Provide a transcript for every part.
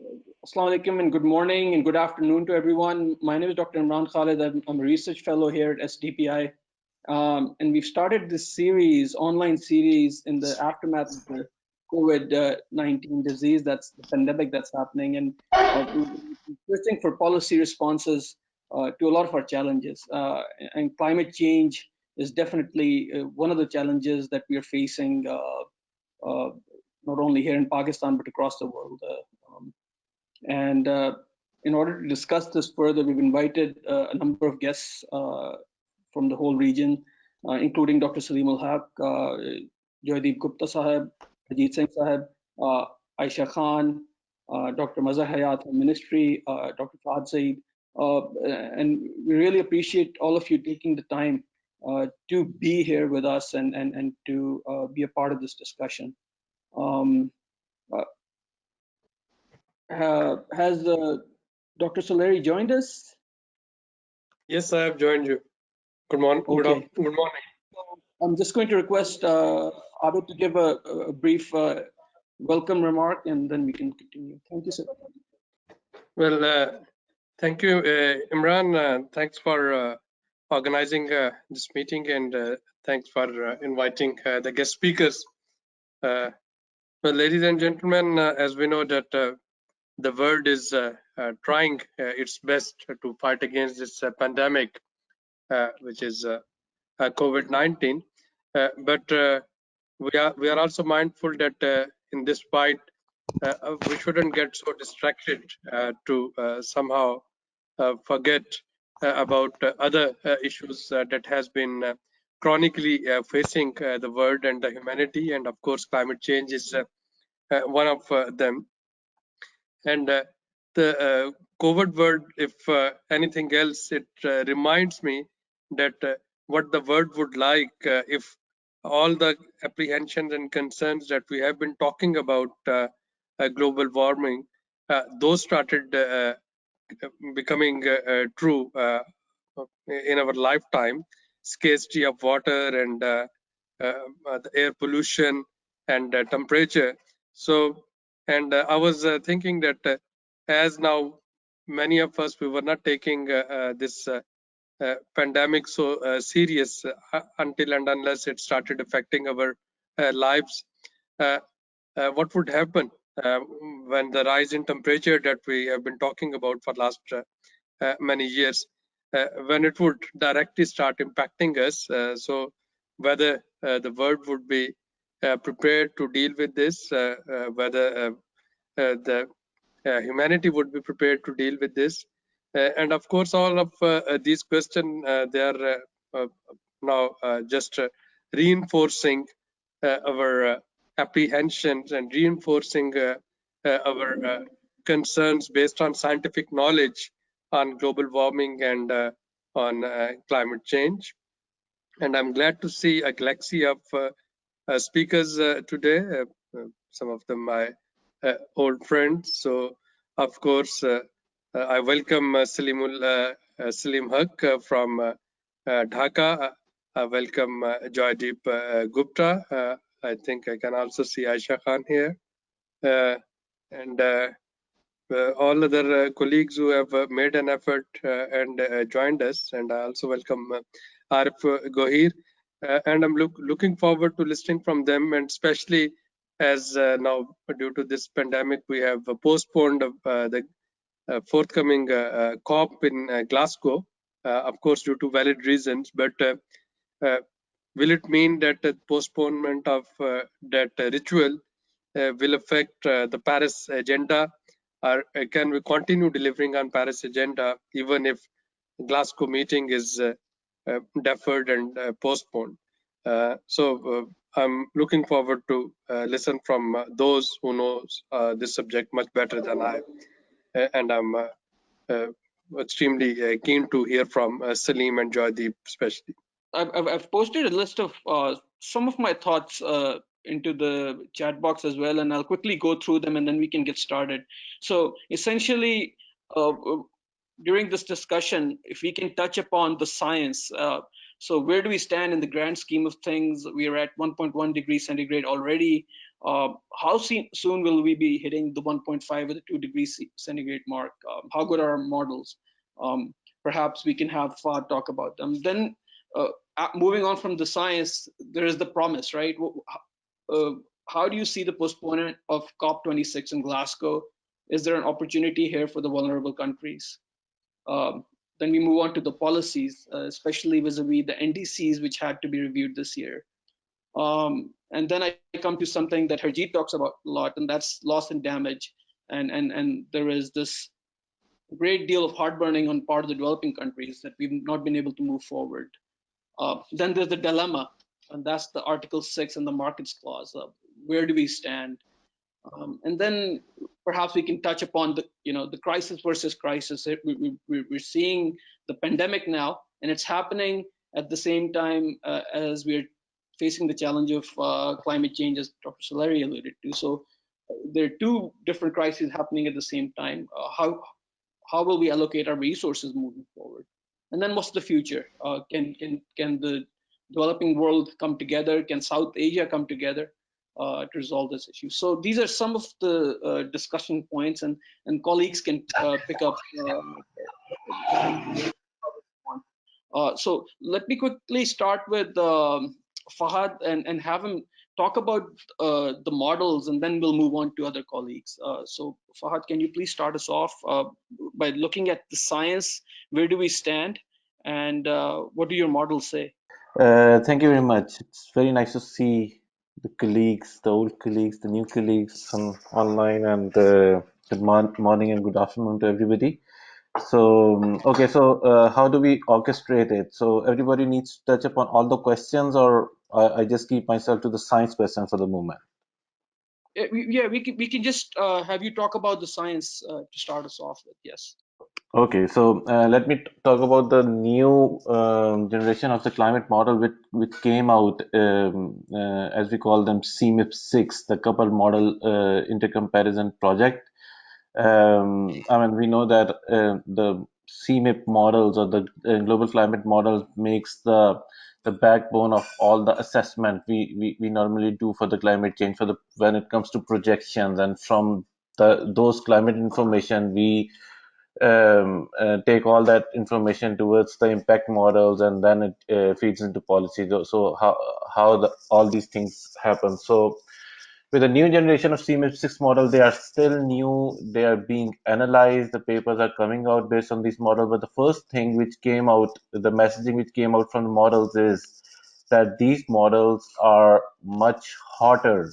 Assalamu alaikum and good morning and good afternoon to everyone. My name is Dr. Imran Khalid. I'm a research fellow here at SDPI. And we've started this series, online series, in the aftermath of the COVID-19 disease, that's the pandemic that's happening, and we're searching for policy responses to a lot of our challenges. And climate change is definitely one of the challenges that we are facing, not only here in Pakistan, but across the world. And in order to discuss this further, we've invited a number of guests from the whole region, including Dr. Salim Al-Haq, Joydeep Gupta Sahib, Ajit Singh Sahib, Aisha Khan, Dr. Mazhar Hayat from Ministry, Dr. Fahad Saeed. And we really appreciate all of you taking the time to be here with us and to be a part of this discussion. Has Dr. Soleri joined us? Yes, I have joined you. Good morning. Okay. Good morning. I'm just going to request Abid to give a brief welcome remark, and then we can continue. Thank you, sir. Well, thank you, Imran. Thanks for organizing this meeting, and thanks for inviting the guest speakers. Well, ladies and gentlemen, as we know that the world is trying its best to fight against this pandemic, which is COVID-19. But we are also mindful that in this fight, we shouldn't get so distracted to somehow forget about other issues that has been chronically facing the world and the humanity, and of course, climate change is one of them. And the COVID world, if anything else, it reminds me that what the world would like if all the apprehensions and concerns that we have been talking about global warming, those started becoming true in our lifetime. Scarcity of water and the air pollution and temperature. So, and I was thinking that as now many of us, we were not taking this pandemic so serious until and unless it started affecting our lives. What would happen when the rise in temperature that we have been talking about for last many years, when it would directly start impacting us? So whether the world would be prepared to deal with this, whether the humanity would be prepared to deal with this. And of course, all of these questions, they are now just reinforcing our apprehensions and reinforcing our concerns based on scientific knowledge on global warming and on climate change. And I'm glad to see a galaxy of speakers today, some of them my old friends. So, of course, I welcome Salim Haq from Dhaka. I welcome Joydeep Gupta. I think I can also see Aisha Khan here. And all other colleagues who have made an effort and joined us. And I also welcome Arif Gohir. And I'm looking forward to listening from them, and especially as now due to this pandemic, we have postponed the forthcoming COP in Glasgow, of course, due to valid reasons. But will it mean that the postponement of that ritual will affect the Paris agenda, or can we continue delivering on Paris agenda even if Glasgow meeting is deferred and postponed? So I'm looking forward to listen from those who knows this subject much better than I, and I'm extremely keen to hear from Salim and Joydeep especially. I've posted a list of some of my thoughts into the chat box as well, and I'll quickly go through them and then we can get started. So essentially, during this discussion, if we can touch upon the science. So where do we stand in the grand scheme of things? We are at 1.1 degrees centigrade already. How soon will we be hitting the 1.5 or the 2 degrees centigrade mark? How good are our models? Perhaps we can have Fahd talk about them. Then moving on from the science, there is the promise, right? Uh, how do you see the postponement of COP26 in Glasgow? Is there an opportunity here for the vulnerable countries? Um, then we move on to the policies, especially vis-a-vis the NDCs, which had to be reviewed this year. And then I come to something that Harjeet talks about a lot, and that's loss and damage. And there is this great deal of heartburning on part of the developing countries that we've not been able to move forward. Then there's the dilemma, and that's the Article 6 and the markets clause. Where do we stand? And then perhaps we can touch upon the crisis versus crisis. We're seeing the pandemic now, and it's happening at the same time as we're facing the challenge of climate change, as Dr. Saleri alluded to. So there are two different crises happening at the same time. How will we allocate our resources moving forward? And then what's the future? Can the developing world come together? Can South Asia come together to resolve this issue? So these are some of the discussion points, and colleagues can pick up as we want. So let me quickly start with Fahad and have him talk about the models, and then we'll move on to other colleagues. So Fahad, can you please start us off by looking at the science? Where do we stand, and what do your models say? Thank you very much. It's very nice to see the colleagues, the old colleagues, the new colleagues online, and morning and good afternoon to everybody. So, okay, so how do we orchestrate it? So everybody needs to touch upon all the questions, or I just keep myself to the science question for the moment. Yeah, we can just have you talk about the science to start us off with. Yes. Okay, so let me talk about the new generation of the climate model which came out as we call them CMIP6, the couple model intercomparison project. I mean, we know that the CMIP models or the global climate model makes the backbone of all the assessment we normally do for the climate change for the when it comes to projections, and from those climate information we take all that information towards the impact models, and then it feeds into policy. So all these things happen. So with the new generation of CMIP6 model, they are still new. They are being analyzed. The papers are coming out based on these models. But the first thing which came out, the messaging which came out from the models is that these models are much hotter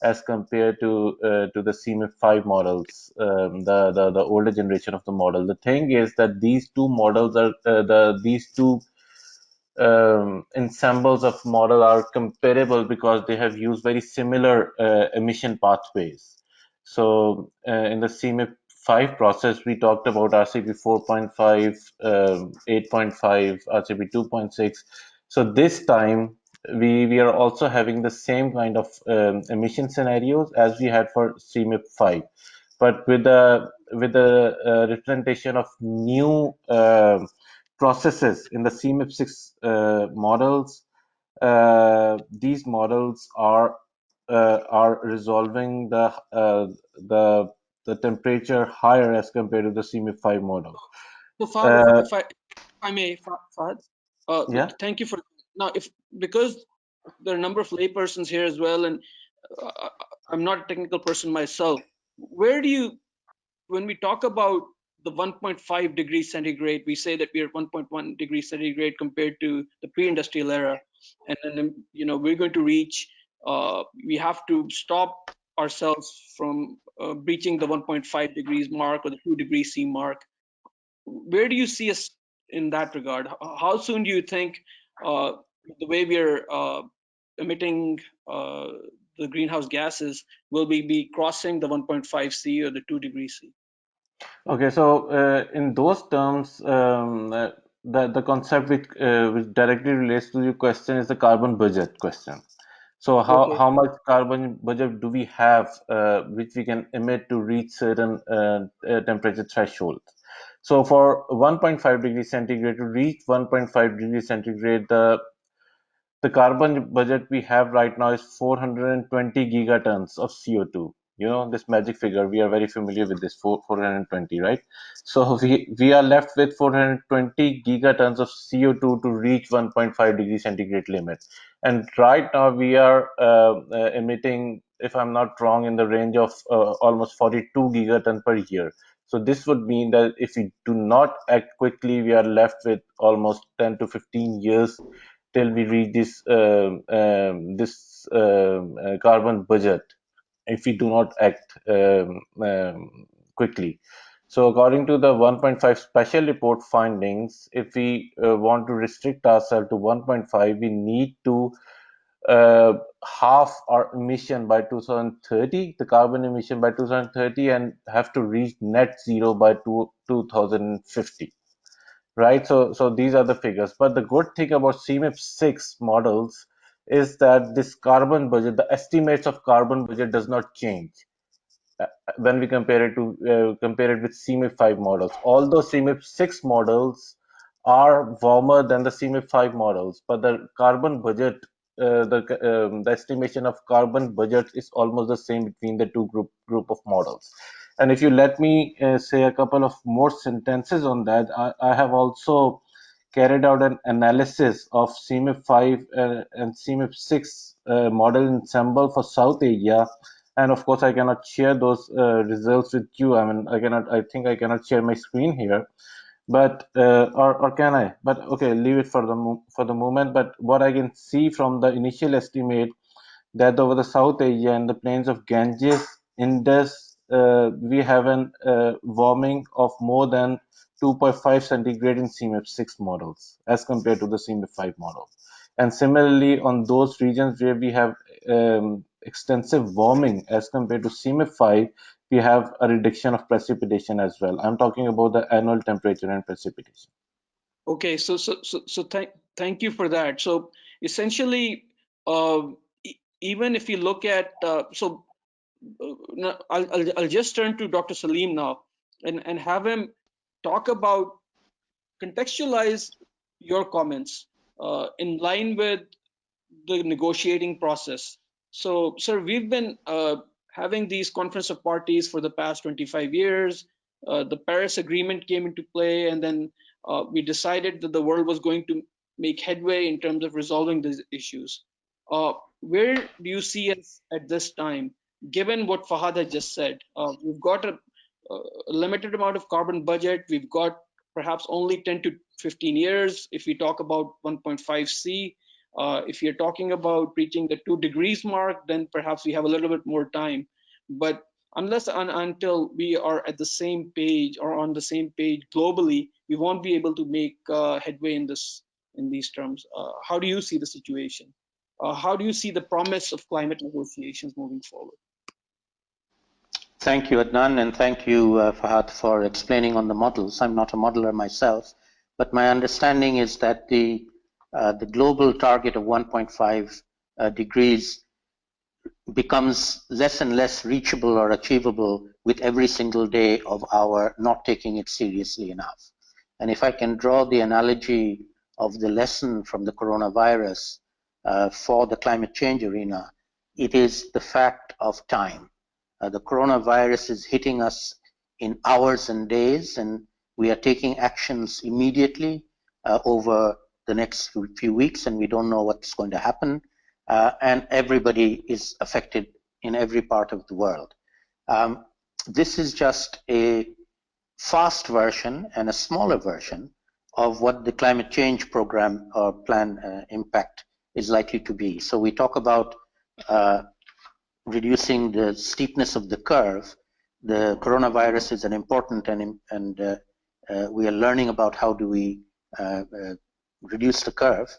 as compared to the CMIP5 models, the older generation of the model. The thing is that these two models are these two ensembles of model are comparable because they have used very similar emission pathways. So in the CMIP5 process, we talked about RCP 4.5, 8.5, RCP 2.6. So this time we are also having the same kind of emission scenarios as we had for CMIP5, but with the representation of new processes in the CMIP6 models. These models are resolving the the temperature higher as compared to the CMIP5 model. So Fahad, Uh, if I may, Fahad, yeah. thank you for now. If because there are a number of laypersons here as well, and uh, I'm not a technical person myself. Where do you, when we talk about the 1.5 degrees centigrade, we say that we are 1.1 degrees centigrade compared to the pre-industrial era, and then we're going to reach. We have to stop ourselves from breaching the 1.5 degrees mark or the 2 degrees C mark. Where do you see us in that regard? How soon do you think the way we are emitting the greenhouse gases will we be crossing the 1.5 C or the 2 degrees C? Okay. So in those terms, the concept which directly relates to your question is the carbon budget question. So Okay. how much carbon budget do we have which we can emit to reach certain temperature thresholds? So for 1.5 degrees centigrade, to reach 1.5 degrees centigrade, the carbon budget we have right now is 420 gigatons of CO2. You know, this magic figure, we are very familiar with this, 420, right? So we are left with 420 gigatons of CO2 to reach 1.5 degree centigrade limit. And right now we are emitting, if I'm not wrong, in the range of almost 42 gigaton per year. So this would mean that if we do not act quickly, we are left with almost 10 to 15 years till we reach this carbon budget if we do not act quickly. So according to the 1.5 special report findings, if we want to restrict ourselves to 1.5, we need to half our emission by 2030, the carbon emission by 2030, and have to reach net zero by 2050. Right, so these are the figures, but the good thing about CMIP6 models is that this carbon budget, the estimates of carbon budget, does not change when we compare it with CMIP5 models. Although CMIP6 models are warmer than the CMIP5 models, but the carbon budget, the estimation of carbon budget is almost the same between the two group of models. And if you let me say a couple of more sentences on that, I have also carried out an analysis of CMIP5 and CMIP6 model ensemble for South Asia, and of course I cannot share those results with you. I mean, I think I cannot share my screen here, but or can I? But okay, leave it for the moment. But what I can see from the initial estimate, that over the South Asia and the plains of Ganges, Indus, we have an warming of more than 2.5 centigrade in CMIP6 models as compared to the CMIP5 model. And similarly, on those regions where we have extensive warming as compared to CMIP5, we have a reduction of precipitation as well. I'm talking about the annual temperature and precipitation. Okay, so thank you for that. So essentially, even if you look at I'll just turn to Dr. Salim now and have him talk about, contextualize your comments in line with the negotiating process. So, sir, we've been having these conference of parties for the past 25 years. The Paris Agreement came into play, and then we decided that the world was going to make headway in terms of resolving these issues. Where do you see us at this time, given what Fahad has just said? We've got a limited amount of carbon budget. We've got perhaps only 10 to 15 years if we talk about 1.5C. If you're talking about reaching the 2 degrees mark, then perhaps we have a little bit more time. But unless until we are at the same page or on the same page globally, we won't be able to make headway in these terms. How do you see the situation? How do you see the promise of climate negotiations moving forward? Thank you, Adnan, and thank you, Fahad, for explaining on the models. I'm not a modeler myself, but my understanding is that the global target of 1.5 degrees becomes less and less reachable or achievable with every single day of our not taking it seriously enough. And if I can draw the analogy of the lesson from the coronavirus for the climate change arena, it is the fact of time. The coronavirus is hitting us in hours and days, and we are taking actions immediately over the next few weeks, and we don't know what's going to happen. And everybody is affected in every part of the world. This is just a fast version and a smaller version of what the climate change program or plan impact is likely to be. So we talk about reducing the steepness of the curve. The coronavirus is an important, and we are learning about how do we reduce the curve.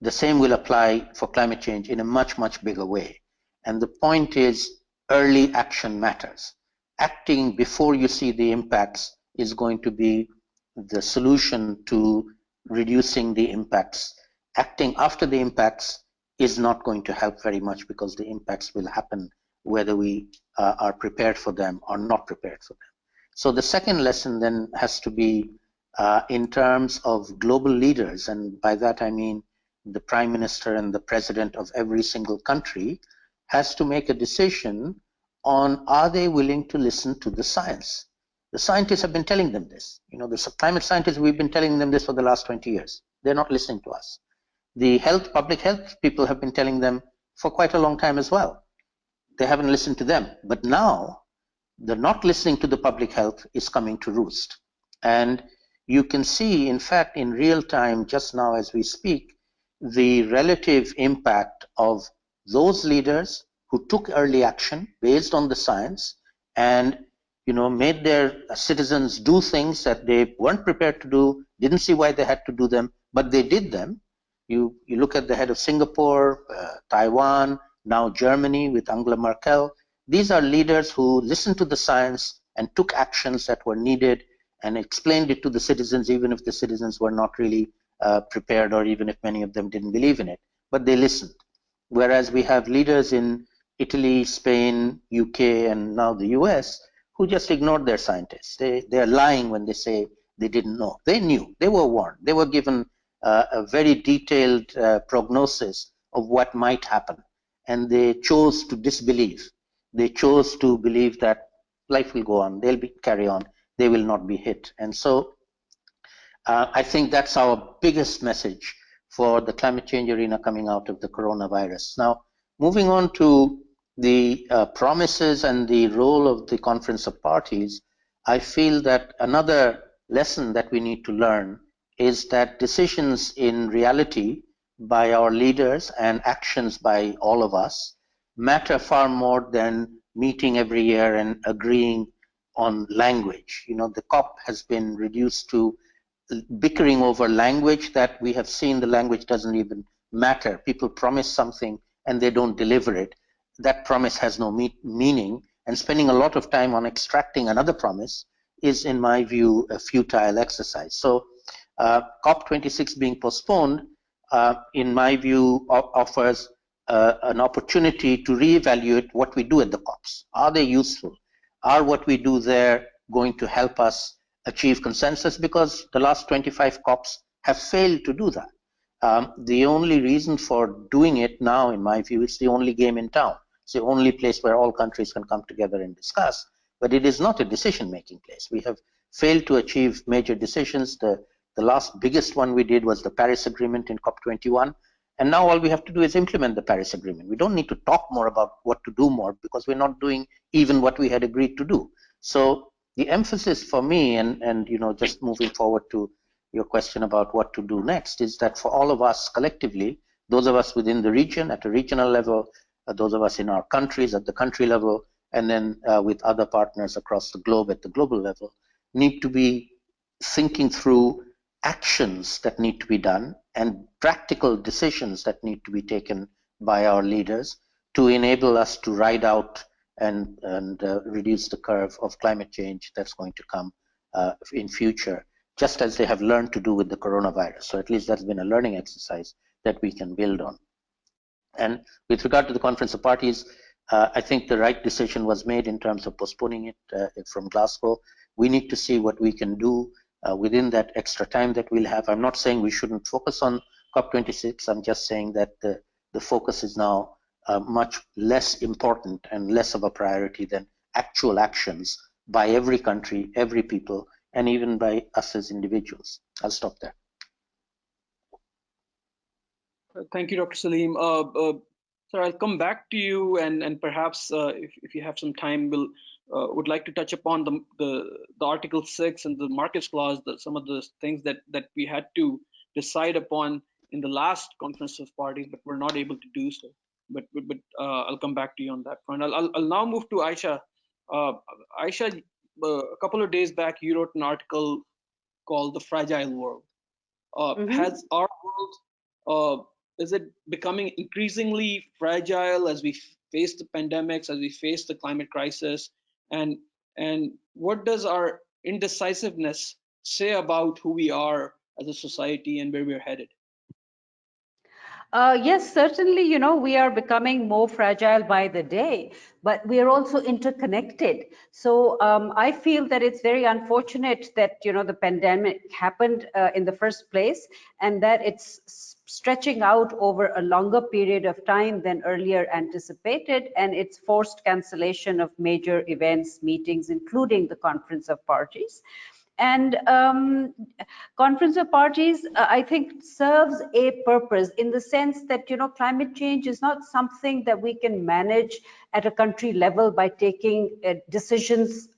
The same will apply for climate change in a much, much bigger way. And the point is, early action matters. Acting before you see the impacts is going to be the solution to reducing the impacts. Acting after the impacts is not going to help very much, because the impacts will happen whether we are prepared for them or not prepared for them. So the second lesson then has to be in terms of global leaders, and by that I mean the prime minister and the president of every single country has to make a decision on, are they willing to listen to the science? The scientists have been telling them this. You know, the climate scientists, we've been telling them this for the last 20 years. They're not listening to us. The public health people have been telling them for quite a long time as well. They haven't listened to them. But now, the not listening to the public health is coming to roost. And you can see, in fact, in real time, just now as we speak, the relative impact of those leaders who took early action based on the science and made their citizens do things that they weren't prepared to do, didn't see why they had to do them, but they did them. You look at the head of Singapore, Taiwan, now Germany with Angela Merkel. These are leaders who listened to the science and took actions that were needed and explained it to the citizens, even if the citizens were not really prepared, or even if many of them didn't believe in it, but they listened. Whereas we have leaders in Italy, Spain, UK, and now the US who just ignored their scientists. They're lying when they say they didn't know. They knew, they were warned, they were given a very detailed prognosis of what might happen, and they chose to disbelieve. They chose to believe that life will go on, they'll carry on, they will not be hit. And so I think that's our biggest message for the climate change arena coming out of the coronavirus. Now, moving on to the promises and the role of the Conference of Parties, I feel that another lesson that we need to learn is that decisions in reality by our leaders and actions by all of us matter far more than meeting every year and agreeing on language. The COP has been reduced to bickering over language that we have seen the language doesn't even matter. People promise something and they don't deliver it. That promise has no meaning, and spending a lot of time on extracting another promise is, in my view, a futile exercise. So COP26 being postponed, in my view, offers an opportunity to reevaluate what we do at the COPs. Are they useful? Are what we do there going to help us achieve consensus? Because the last 25 COPs have failed to do that. The only reason for doing it now, in my view, is the only game in town. It's the only place where all countries can come together and discuss, but it is not a decision-making place. We have failed to achieve major decisions. The last biggest one we did was the Paris Agreement in COP21, and now all we have to do is implement the Paris Agreement. We don't need to talk more about what to do more, because we're not doing even what we had agreed to do. So the emphasis for me, and just moving forward to your question about what to do next, is that for all of us collectively, those of us within the region at a regional level, those of us in our countries at the country level, and then with other partners across the globe at the global level, need to be thinking through actions that need to be done and practical decisions that need to be taken by our leaders to enable us to ride out and reduce the curve of climate change that's going to come in future, just as they have learned to do with the coronavirus. So at least that's been a learning exercise that we can build on. And with regard to the Conference of Parties, I think the right decision was made in terms of postponing it from Glasgow. We need to see what we can do within that extra time that we'll have. I'm not saying we shouldn't focus on COP26. I'm just saying that the focus is now much less important and less of a priority than actual actions by every country, every people, and even by us as individuals. I'll stop there. Thank you, Dr. Salim. Sir, I'll come back to you, and perhaps if you have some time, we'll would like to touch upon the Article 6 and the markets clause, some of the things that we had to decide upon in the last Conference of Parties, but we're not able to do so. But I'll come back to you on that front. I'll now move to Aisha. Aisha, a couple of days back, you wrote an article called "The Fragile World." Has our world is it becoming increasingly fragile as we face the pandemics, as we face the climate crisis, and what does our indecisiveness say about who we are as a society and where we're headed? Yes, certainly, we are becoming more fragile by the day, but we are also interconnected. So I feel that it's very unfortunate that, the pandemic happened in the first place, and that it's stretching out over a longer period of time than earlier anticipated, and it's forced cancellation of major events, meetings, including the Conference of Parties. And Conference of Parties, I think, serves a purpose in the sense that, climate change is not something that we can manage at a country level by taking decisions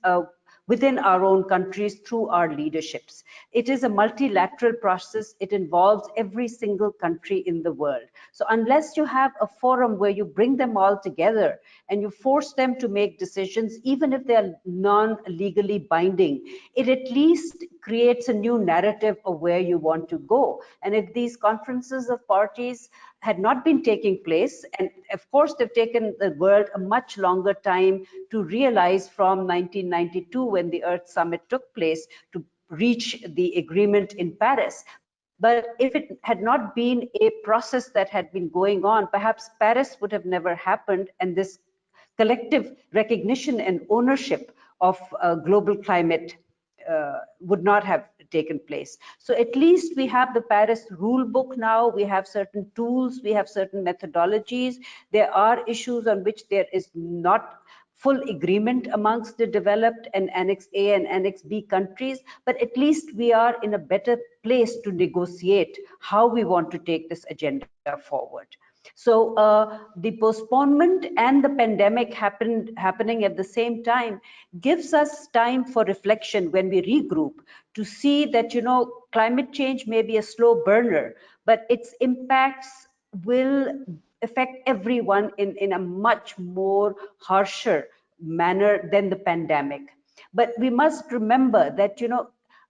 within our own countries through our leaderships. It is a multilateral process. It involves every single country in the world. So unless you have a forum where you bring them all together and you force them to make decisions, even if they are non-legally binding, it at least creates a new narrative of where you want to go. And if these conferences of parties had not been taking place, and of course they've taken the world a much longer time to realize from 1992 when the Earth Summit took place to reach the agreement in Paris. But if it had not been a process that had been going on, perhaps Paris would have never happened, and this collective recognition and ownership of global climate would not have taken place. So at least we have the Paris rule book now, we have certain tools, we have certain methodologies. There are issues on which there is not full agreement amongst the developed and Annex A and Annex B countries, but at least we are in a better place to negotiate how we want to take this agenda forward. So the postponement and the pandemic happening at the same time gives us time for reflection when we regroup to see that, climate change may be a slow burner, but its impacts will affect everyone in a much more harsher manner than the pandemic. But we must remember that,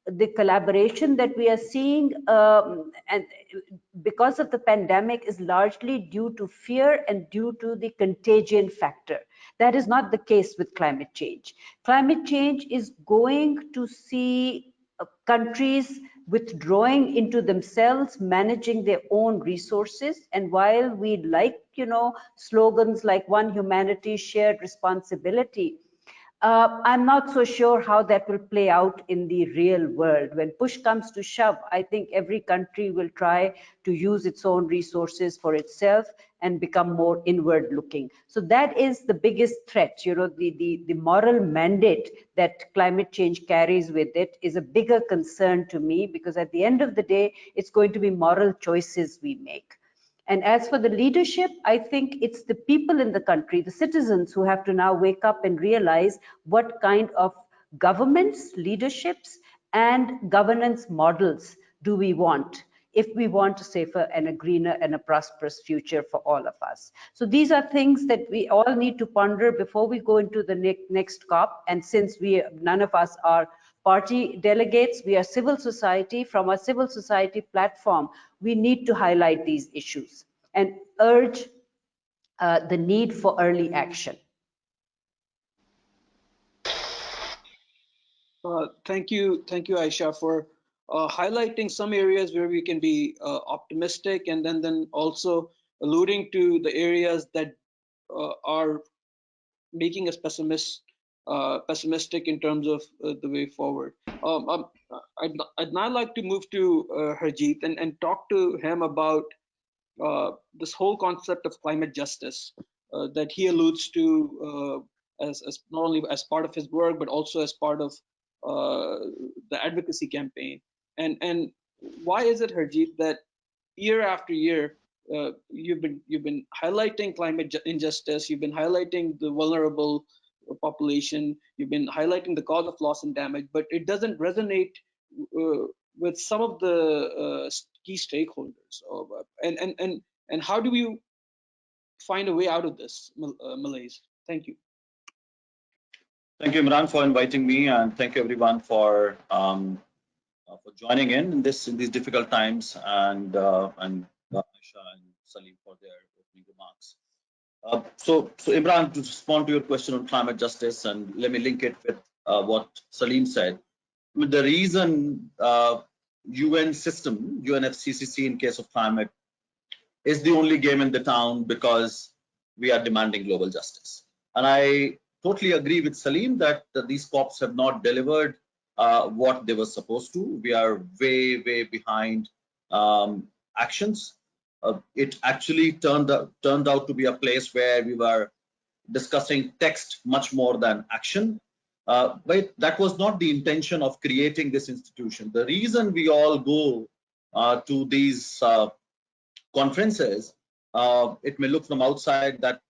the collaboration that we are seeing and because of the pandemic is largely due to fear and due to the contagion factor. That is not the case with climate change. Climate change is going to see countries withdrawing into themselves, managing their own resources. And while we like, slogans like one humanity, shared responsibility, I'm not so sure how that will play out in the real world. When push comes to shove, I think every country will try to use its own resources for itself and become more inward looking. So that is the biggest threat. The moral mandate that climate change carries with it is a bigger concern to me, because at the end of the day, it's going to be moral choices we make. And as for the leadership, I think it's the people in the country, the citizens, who have to now wake up and realize what kind of governments, leaderships, and governance models do we want if we want a safer and a greener and a prosperous future for all of us. So these are things that we all need to ponder before we go into the next COP. And since none of us are party delegates, we are civil society. From our civil society platform, we need to highlight these issues and urge the need for early action. Thank you, Aisha, for highlighting some areas where we can be optimistic, and then also alluding to the areas that are making us pessimistic in terms of the way forward. I'd now like to move to Harjeet and talk to him about this whole concept of climate justice that he alludes to as not only as part of his work, but also as part of the advocacy campaign. And why is it, Harjeet, that year after year you've been highlighting climate injustice, you've been highlighting the vulnerable population, you've been highlighting the cause of loss and damage, but it doesn't resonate with some of the key stakeholders? And how do we find a way out of this malaise? Thank you. Thank you, Imran, for inviting me, and thank you everyone for joining in these difficult times, and Aisha and Salim for their opening remarks. So Imran, to respond to your question on climate justice, and let me link it with what Salim said. I mean, the reason UN system, UNFCCC in case of climate, is the only game in the town because we are demanding global justice. And I totally agree with Salim that these COPs have not delivered what they were supposed to. We are way, way behind actions. It actually turned out to be a place where we were discussing text much more than action. But that was not the intention of creating this institution. The reason we all go to these conferences, it may look from outside that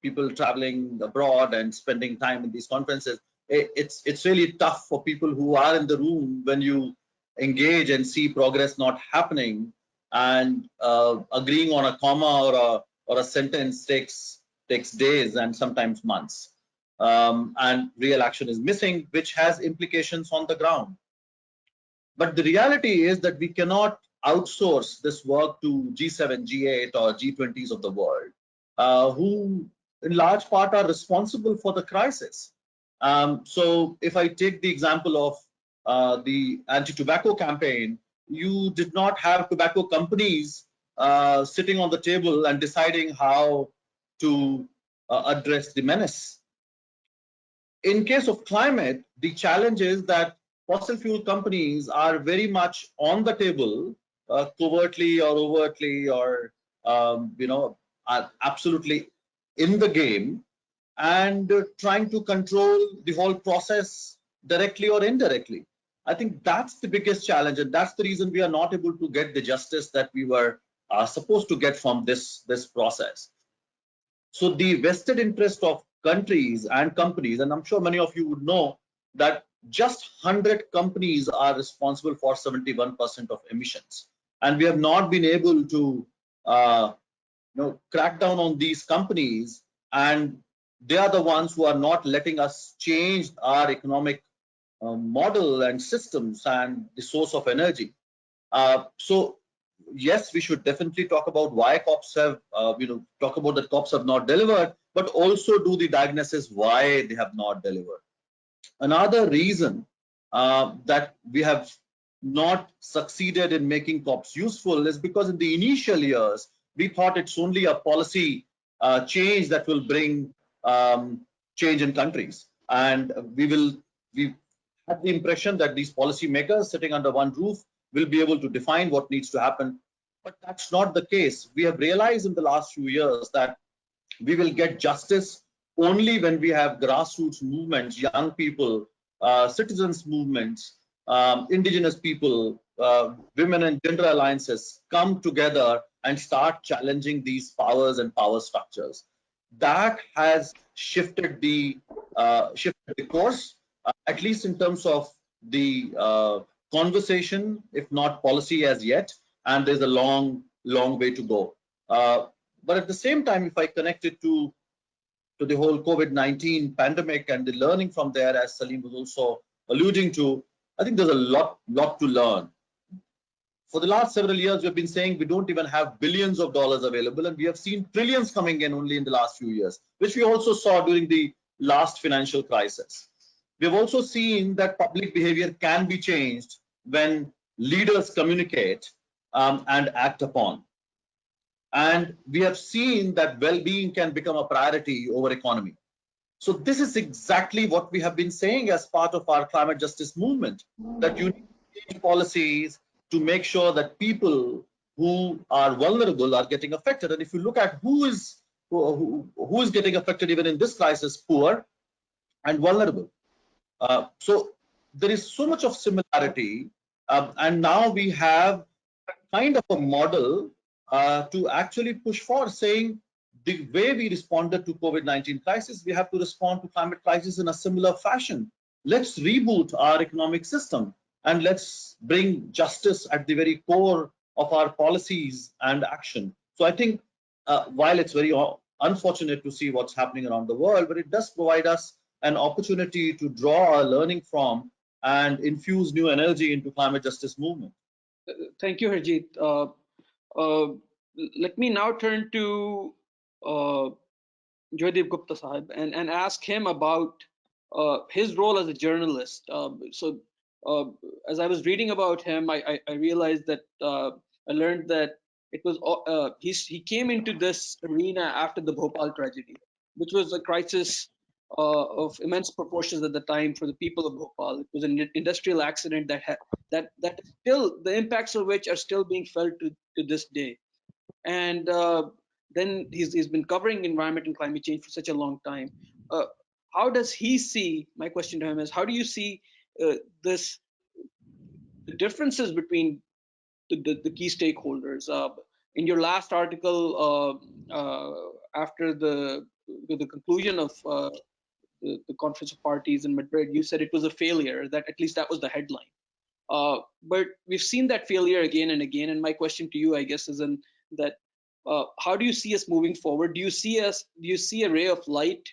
people traveling abroad and spending time in these conferences, it's really tough for people who are in the room when you engage and see progress not happening, and agreeing on a comma or a sentence takes days and sometimes months, and real action is missing, which has implications on the ground. But the reality is that we cannot outsource this work to G7, G8, or G20s of the world, who in large part are responsible for the crisis. So if I take the example of the anti-tobacco campaign, you did not have tobacco companies sitting on the table and deciding how to address the menace. In case of climate, the challenge is that fossil fuel companies are very much on the table, covertly or overtly, or are absolutely in the game, and trying to control the whole process directly or indirectly. I think that's the biggest challenge, and that's the reason we are not able to get the justice that we were supposed to get from this process. So the vested interest of countries and companies, and I'm sure many of you would know that just 100 companies are responsible for 71% of emissions, and we have not been able to crack down on these companies, and they are the ones who are not letting us change our economic model and systems and the source of energy. So yes, we should definitely talk about why COPs have, talk about that COPs have not delivered, but also do the diagnosis why they have not delivered. Another reason that we have not succeeded in making COPs useful is because in the initial years, we thought it's only a policy change that will bring change in countries. And we had the impression that these policy makers sitting under one roof will be able to define what needs to happen. But that's not the case. We have realized in the last few years that we will get justice only when we have grassroots movements, young people, citizens movements, indigenous people, women and gender alliances come together and start challenging these powers and power structures. That has shifted the course, at least in terms of the conversation, if not policy as yet, and there's a long way to go. But at the same time, if I connect it to the whole COVID-19 pandemic and the learning from there, as Salim was also alluding to, I think there's a lot to learn. For the last several years, we've been saying we don't even have billions of dollars available, and we have seen trillions coming in only in the last few years, which we also saw during the last financial crisis. We've also seen that public behavior can be changed when leaders communicate and act upon. And we have seen that well-being can become a priority over economy. So this is exactly what we have been saying as part of our climate justice movement, that you need to change policies to make sure that people who are vulnerable are getting affected. And if you look at who is getting affected even in this crisis, poor and vulnerable. So there is so much of similarity, and now we have kind of a model to actually push for, saying the way we responded to COVID-19 crisis, we have to respond to climate crisis in a similar fashion. Let's reboot our economic system and let's bring justice at the very core of our policies and action. So I think while it's very unfortunate to see what's happening around the world, but it does provide us an opportunity to draw our learning from and infuse new energy into climate justice movement. Thank you, Harjeet. Let me now turn to Joydeep Gupta Sahib and ask him about his role as a journalist. As I was reading about him, I realized that I learned that It was he came into this arena after the Bhopal tragedy, which was a crisis of immense proportions at the time for the people of Bhopal. It was an industrial accident that still the impacts of which are still being felt to this day. And then he's been covering environment and climate change for such a long time. How does he see? My question to him is: how do you see this the differences between the key stakeholders? In your last article, after the conclusion of the Conference of Parties in Madrid, you said it was a failure. That at least that was the headline. But we've seen that failure again and again. And my question to you, I guess, is in that how do you see us moving forward? Do you see a ray of light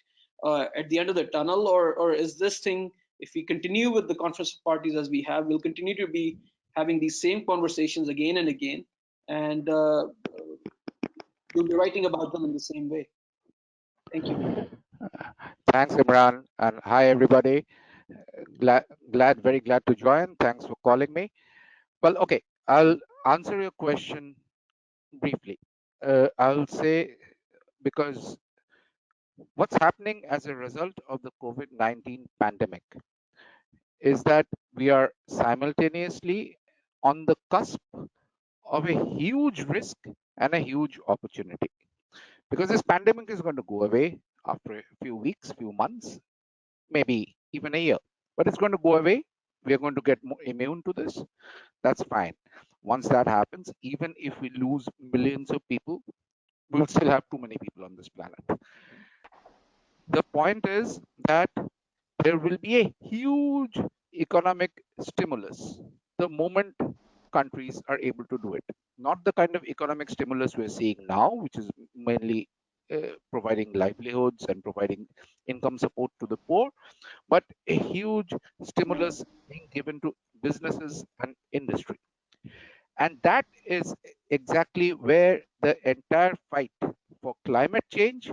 at the end of the tunnel, or is this thing, if we continue with the Conference of Parties as we have, we'll continue to be having these same conversations again and again, and you'll be writing about them in the same way? Thank you. Thanks, Imran, and hi everybody. Very glad to join. Thanks for calling me. Well, okay, I'll answer your question briefly. I'll say, because what's happening as a result of the COVID-19 pandemic is that we are simultaneously on the cusp of a huge risk and a huge opportunity. Because this pandemic is going to go away after a few weeks, few months, maybe even a year, but it's going to go away. We are going to get more immune to this. That's fine. Once that happens, even if we lose millions of people, we'll still have too many people on this planet. The point is that there will be a huge economic stimulus the moment countries are able to do it. Not the kind of economic stimulus we're seeing now, which is mainly providing livelihoods and providing income support to the poor, but a huge stimulus being given to businesses and industry. And that is exactly where the entire fight for climate change,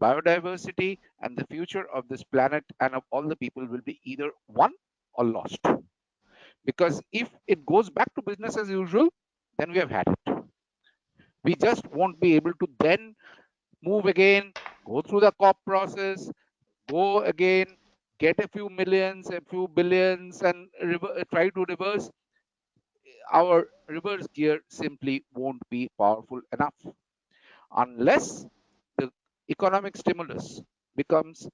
biodiversity, and the future of this planet and of all the people will be either won or lost. Because if it goes back to business as usual, then we have had it. We just won't be able to then move again, go through the COP process, go again, get a few millions, a few billions, and try to reverse. Our reverse gear simply won't be powerful enough unless the economic stimulus becomes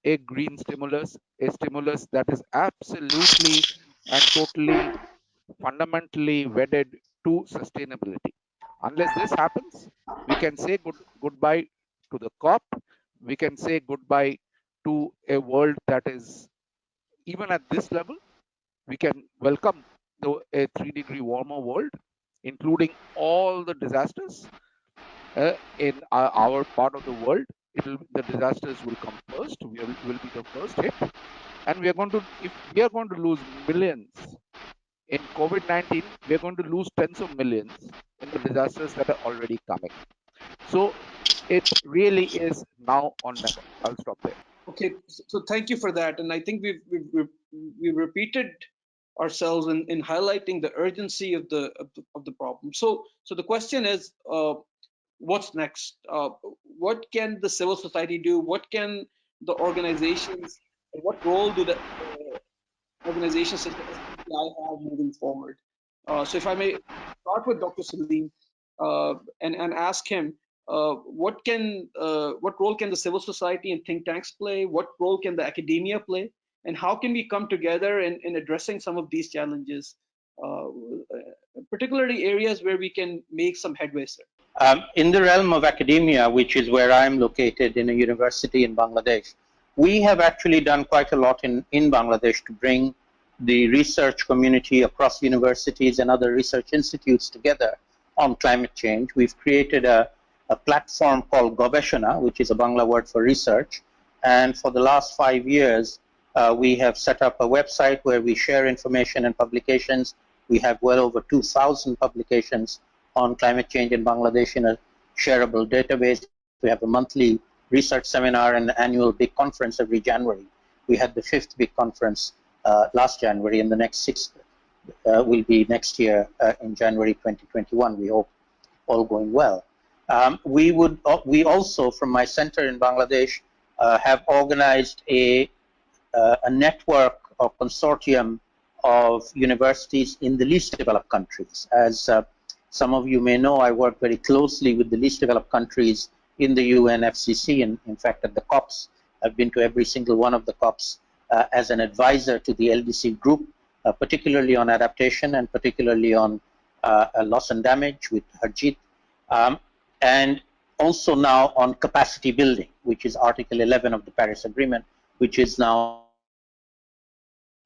a green stimulus, a stimulus that is absolutely and totally fundamentally wedded to sustainability. Unless this happens, we can say goodbye to the COP. We can say goodbye to a world that is, even at this level, we can welcome a 3-degree warmer world, including all the disasters in our part of the world. The disasters will come first. Will be the first hit, and we are going to, if we are going to lose millions in COVID-19, we are going to lose tens of millions in the disasters that are already coming. So it really is now or never. I'll stop there. Okay, so thank you for that, and I think we've repeated ourselves in highlighting the urgency of the problem. So the question is, what's next? What can the civil society do? What can the organizations? What role do the organizations such as SDPI have moving forward? So if I may start with Dr. Salim and ask him, what role can the civil society and think tanks play? What role can the academia play? And how can we come together in addressing some of these challenges, particularly areas where we can make some headway, sir? In the realm of academia, which is where I'm located in a university in Bangladesh, we have actually done quite a lot in Bangladesh to bring the research community across universities and other research institutes together on climate change. We've created a platform called Gobeshona, which is a Bangla word for research. And for the last 5 years, we have set up a website where we share information and publications. We have well over 2,000 publications on climate change in Bangladesh in a shareable database. We have a monthly research seminar and annual big conference every January. We had the 5th big conference last January, and the next 6th will be next year in January 2021, we hope. all going well. We also, from my center in Bangladesh, have organized a network or consortium of universities in the least developed countries. As some of you may know, I work very closely with the least developed countries in the UNFCCC, and in fact at the COPs. I've been to every single one of the COPs as an advisor to the LDC group, particularly on adaptation and particularly on loss and damage with Harjit, and also now on capacity building, which is Article 11 of the Paris Agreement, which is now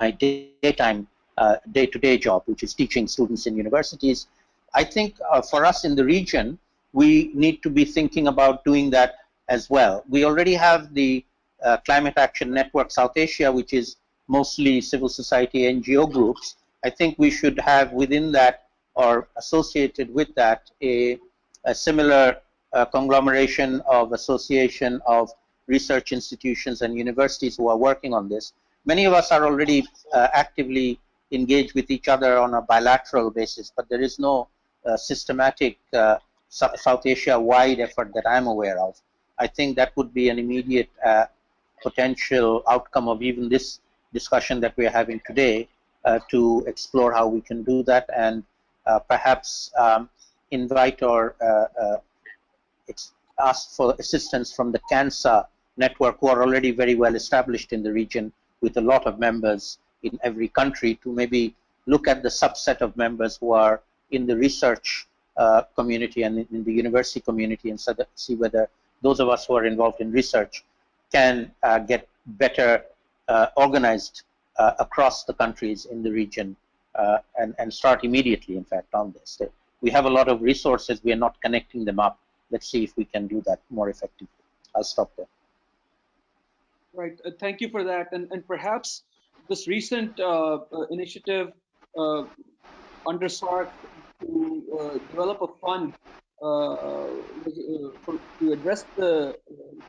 my daytime, day-to-day job, which is teaching students in universities. I think for us in the region, we need to be thinking about doing that as well. We already have the Climate Action Network South Asia, which is mostly civil society NGO groups. I think we should have within that or associated with that a similar conglomeration of association of research institutions and universities who are working on this. Many of us are already actively engaged with each other on a bilateral basis, but there is no systematic South Asia-wide effort that I'm aware of. I think that would be an immediate potential outcome of even this discussion that we're having today to explore how we can do that and perhaps invite or ask for assistance from the CANSA network, who are already very well established in the region with a lot of members in every country, to maybe look at the subset of members who are in the research community and in the university community and see whether those of us who are involved in research can get better organized across the countries in the region and start immediately, in fact, on this. We have a lot of resources, we are not connecting them up. Let's see if we can do that more effectively. I'll stop there. Right. Thank you for that. And perhaps this recent initiative under SARC to develop a fund to address the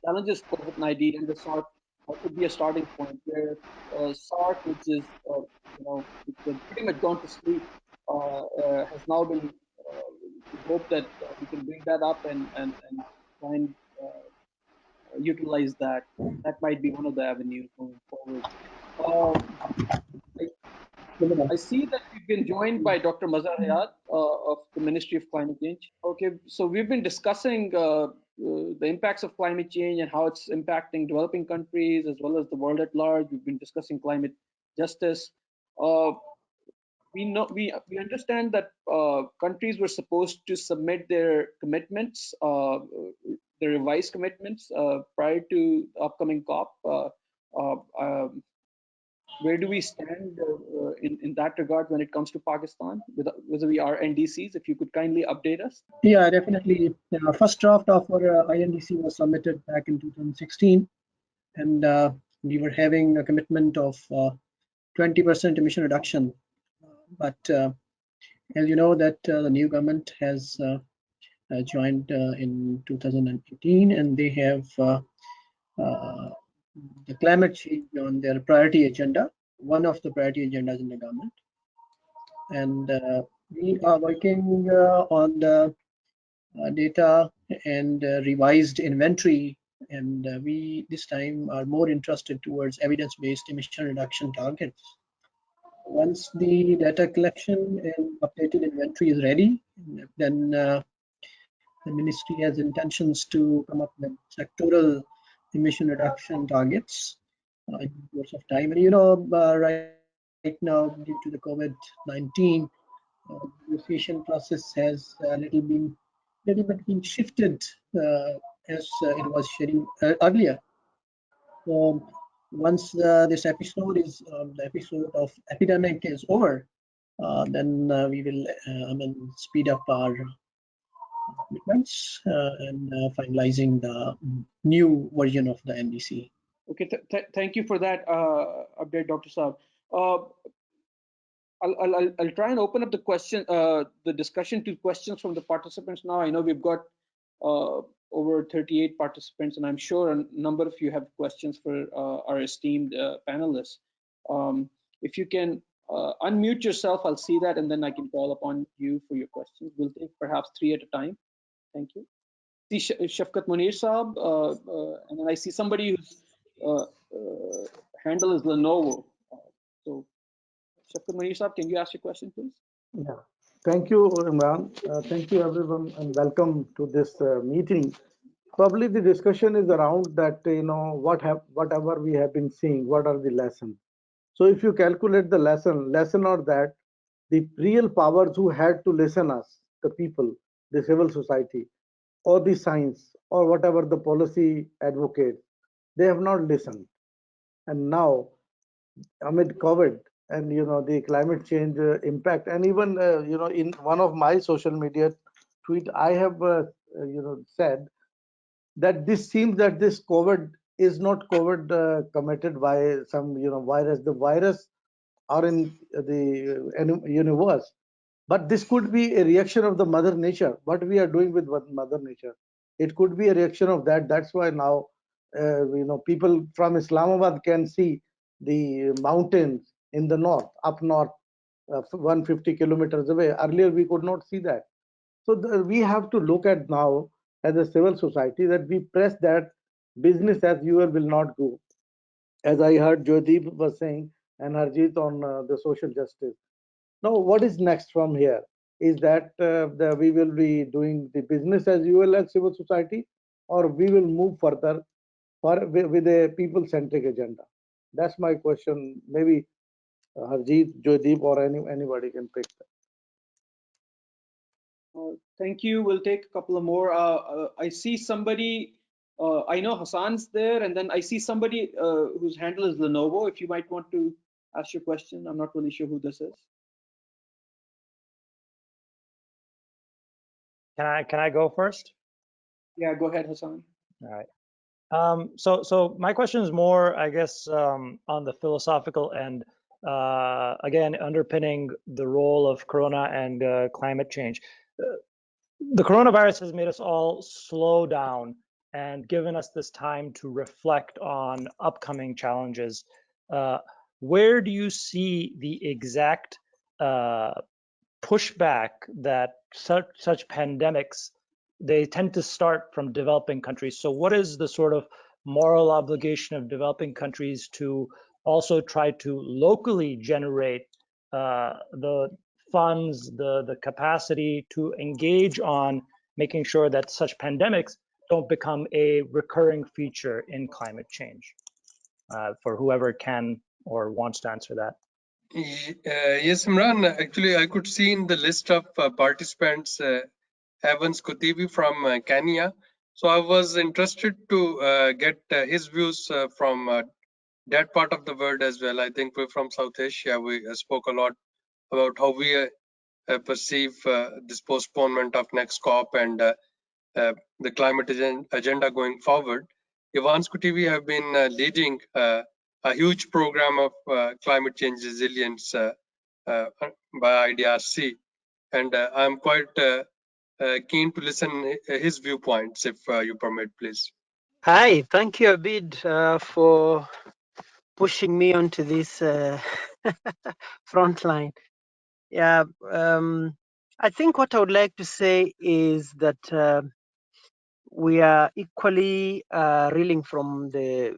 challenges of COVID-19 and the SARC could be a starting point where SARC, which is which pretty much gone to sleep, has now been. We hope that we can bring that up and try and utilize that. That might be one of the avenues moving forward. I see that we've been joined by Dr. Mazhar Hayat of the Ministry of Climate Change. Okay, so we've been discussing the impacts of climate change and how it's impacting developing countries as well as the world at large. We've been discussing climate justice. We understand that countries were supposed to submit their commitments, their revised commitments prior to the upcoming COP. Where do we stand in that regard when it comes to Pakistan with our NDCs? If you could kindly update us. Yeah, definitely. Our first draft of our INDC was submitted back in 2016, and we were having a commitment of 20% emission reduction. But as you know, that the new government has joined in 2018, and they have the climate change on their priority agenda, one of the priority agendas in the government. And we are working on the data and revised inventory, and we this time are more interested towards evidence-based emission reduction targets. Once the data collection and updated inventory is ready, then the ministry has intentions to come up with sectoral emission reduction targets in the course of time. And right now, due to the COVID-19, the negotiation process has a little bit been shifted as it was sharing earlier. So once this episode is the episode of epidemic is over, then we will speed up our commitments and finalizing the new version of the NDC. Okay, thank you for that update, Dr. Saab. I'll try and open up the discussion to questions from the participants now. I know we've got over 38 participants, and I'm sure a number of you have questions for our esteemed panelists. If you can unmute yourself, I'll see that, and then I can call upon you for your questions. We'll take perhaps 3 at a time. Thank you. See Shafkat Munir Saab, and then I see somebody whose handle is Lenovo. So Shafkat Munir Saab, can you ask your question, please? Yeah. Thank you, Imran. Thank you, everyone, and welcome to this meeting. Probably the discussion is around that, whatever we have been seeing, what are the lessons? So if you calculate the lesson or that, the real powers who had to listen us, the people, the civil society, or the science, or whatever the policy advocate, they have not listened. And now, amid COVID and the climate change impact, and even in one of my social media tweet, I have said that this seems that this COVID is not COVID committed by some virus. The virus are in the universe, but this could be a reaction of the mother nature. What we are doing with mother nature, it could be a reaction of that. That's why now people from Islamabad can see the mountains in the north, up north, 150 kilometers away. Earlier we could not see that. So we have to look at now as a civil society that we press that business as usual will not go. As I heard Joydeep was saying and Harjeet on the social justice. Now, what is next from here? Is that we will be doing the business as usual as civil society, or we will move further with a people-centric agenda? That's my question. Maybe Harjeet, Joydeep, or anybody can pick that. Thank you. We'll take a couple of more. I see somebody, I know Hassan's there, and then I see somebody whose handle is Lenovo. If you might want to ask your question, I'm not really sure who this is. Can I go first? Yeah, go ahead, Hassan. All right. So my question is more, I guess, on the philosophical end. Again, underpinning the role of Corona and climate change. The coronavirus has made us all slow down and given us this time to reflect on upcoming challenges. Where do you see the exact pushback that such pandemics, they tend to start from developing countries? So what is the sort of moral obligation of developing countries to also try to locally generate the funds, the capacity to engage on making sure that such pandemics don't become a recurring feature in climate change? For whoever can or wants to answer that. Yes, Imran, actually I could see in the list of participants Evans Kutibi from Kenya. So I was interested to get his views from that part of the world as well. I think we're from South Asia. We spoke a lot about how we perceive this postponement of next COP and the climate agenda going forward. Evans Kutibi have been leading a huge program of climate change resilience by IDRC. And I'm quite keen to listen his viewpoints, if you permit, please. Hi, thank you, Abid, for pushing me onto this front line. Yeah, I think what I would like to say is that we are equally reeling from the,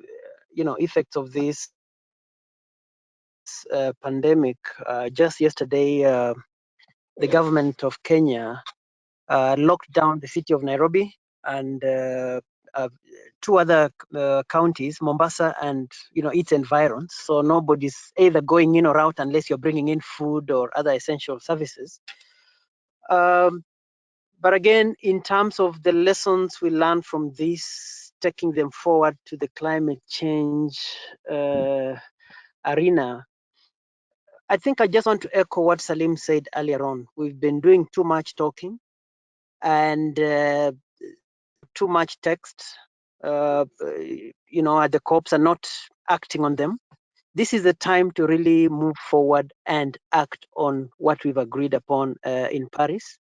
effects of this pandemic. Just yesterday, the government of Kenya locked down the city of Nairobi and two other counties, Mombasa and its environs. So nobody's either going in or out unless you're bringing in food or other essential services. But again, in terms of the lessons we learned from this, taking them forward to the climate change arena, I think I just want to echo what Salim said earlier on. We've been doing too much talking and too much text, at the COPs and not acting on them. This is the time to really move forward and act on what we've agreed upon in Paris.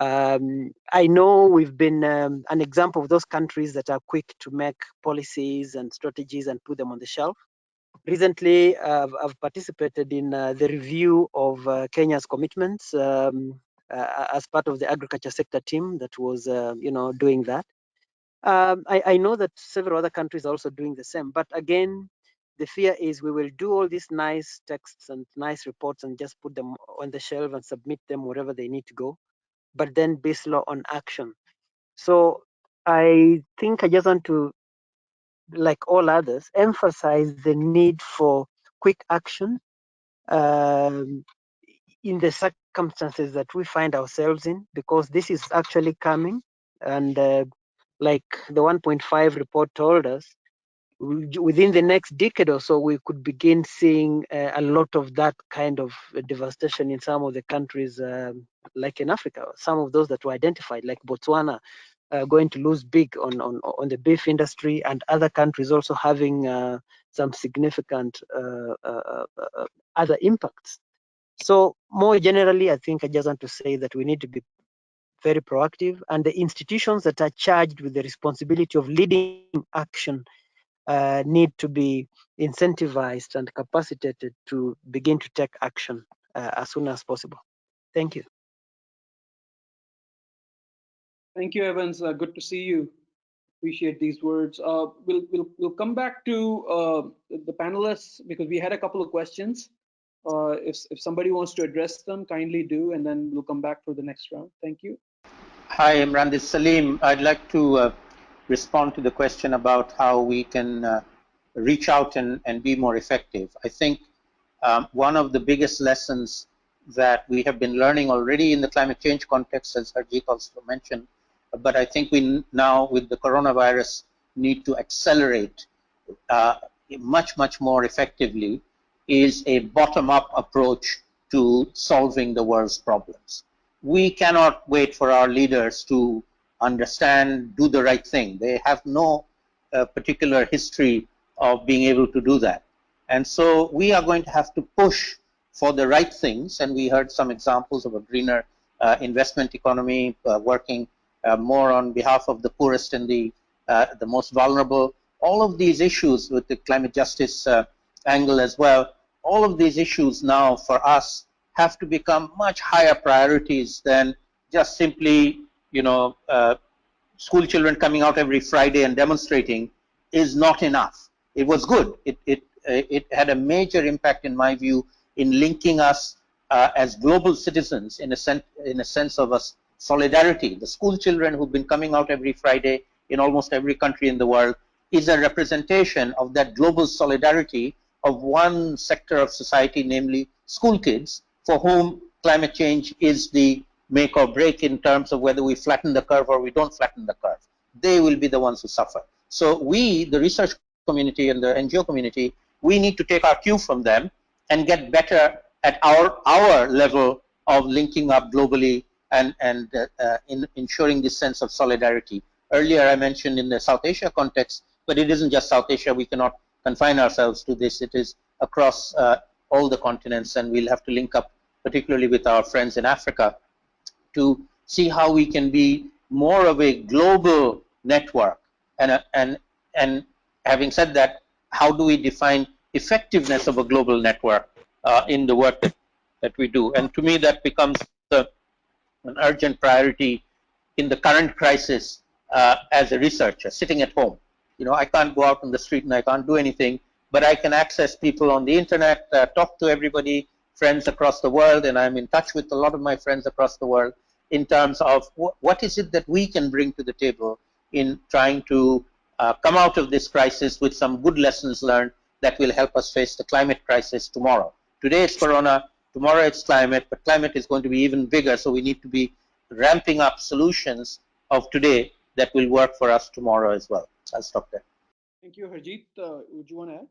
I know we've been an example of those countries that are quick to make policies and strategies and put them on the shelf. Recently, I've participated in the review of Kenya's commitments as part of the agriculture sector team that was, doing that. I know that several other countries are also doing the same, but again, the fear is we will do all these nice texts and nice reports and just put them on the shelf and submit them wherever they need to go, but then be slow on action. So I think I just want to, like all others, emphasize the need for quick action in the circumstances that we find ourselves in, because this is actually coming. And like the 1.5 report told us, within the next decade or so, we could begin seeing a lot of that kind of devastation in some of the countries, like in Africa, some of those that were identified, like Botswana, going to lose big on the beef industry, and other countries also having some significant other impacts. So more generally, I think I just want to say that we need to be very proactive, and the institutions that are charged with the responsibility of leading action need to be incentivized and capacitated to begin to take action as soon as possible. Thank you. Thank you, Evans. Good to see you. Appreciate these words. We'll come back to the panelists because we had a couple of questions. If somebody wants to address them, kindly do, and then we'll come back for the next round. Thank you. Hi, Imran. This is Salim. I'd like to respond to the question about how we can reach out and be more effective. I think one of the biggest lessons that we have been learning already in the climate change context, as Harjeet also mentioned, but I think we now, with the coronavirus, need to accelerate much more effectively, is a bottom-up approach to solving the world's problems. We cannot wait for our leaders to understand, do the right thing. They have no particular history of being able to do that. And so we are going to have to push for the right things. And we heard some examples of a greener investment economy, working more on behalf of the poorest and the most vulnerable. All of these issues with the climate justice angle as well, all of these issues now for us have to become much higher priorities than just simply, school children coming out every Friday and demonstrating is not enough. It was good. It had a major impact, in my view, in linking us as global citizens in a sense of a solidarity. The school children who've been coming out every Friday in almost every country in the world is a representation of that global solidarity of one sector of society, namely school kids, for whom climate change is the make or break in terms of whether we flatten the curve or we don't flatten the curve. They will be the ones who suffer. So we, the research community and the NGO community, we need to take our cue from them and get better at our level of linking up globally and in ensuring this sense of solidarity. Earlier I mentioned in the South Asia context, but it isn't just South Asia. We cannot confine ourselves to this. It is across all the continents, and we'll have to link up particularly with our friends in Africa to see how we can be more of a global network. And having said that, how do we define effectiveness of a global network in the work that we do? And to me, that becomes an urgent priority in the current crisis as a researcher, sitting at home. I can't go out on the street and I can't do anything, but I can access people on the internet, talk to everybody, friends across the world, and I'm in touch with a lot of my friends across the world in terms of what is it that we can bring to the table in trying to come out of this crisis with some good lessons learned that will help us face the climate crisis tomorrow. Today it's corona, tomorrow it's climate, but climate is going to be even bigger, so we need to be ramping up solutions of today that will work for us tomorrow as well. I'll stop there. Thank you, Harjeet. Would you want to add?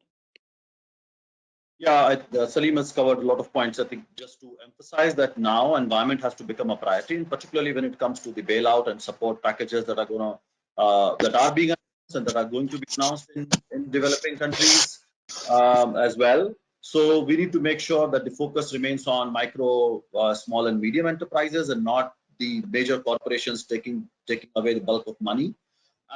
Yeah, Salim has covered a lot of points. I think just to emphasize that now environment has to become a priority, and particularly when it comes to the bailout and support packages that are going to that are being announced and that are going to be announced in developing countries as well. So we need to make sure that the focus remains on micro, small, and medium enterprises, and not the major corporations taking away the bulk of money.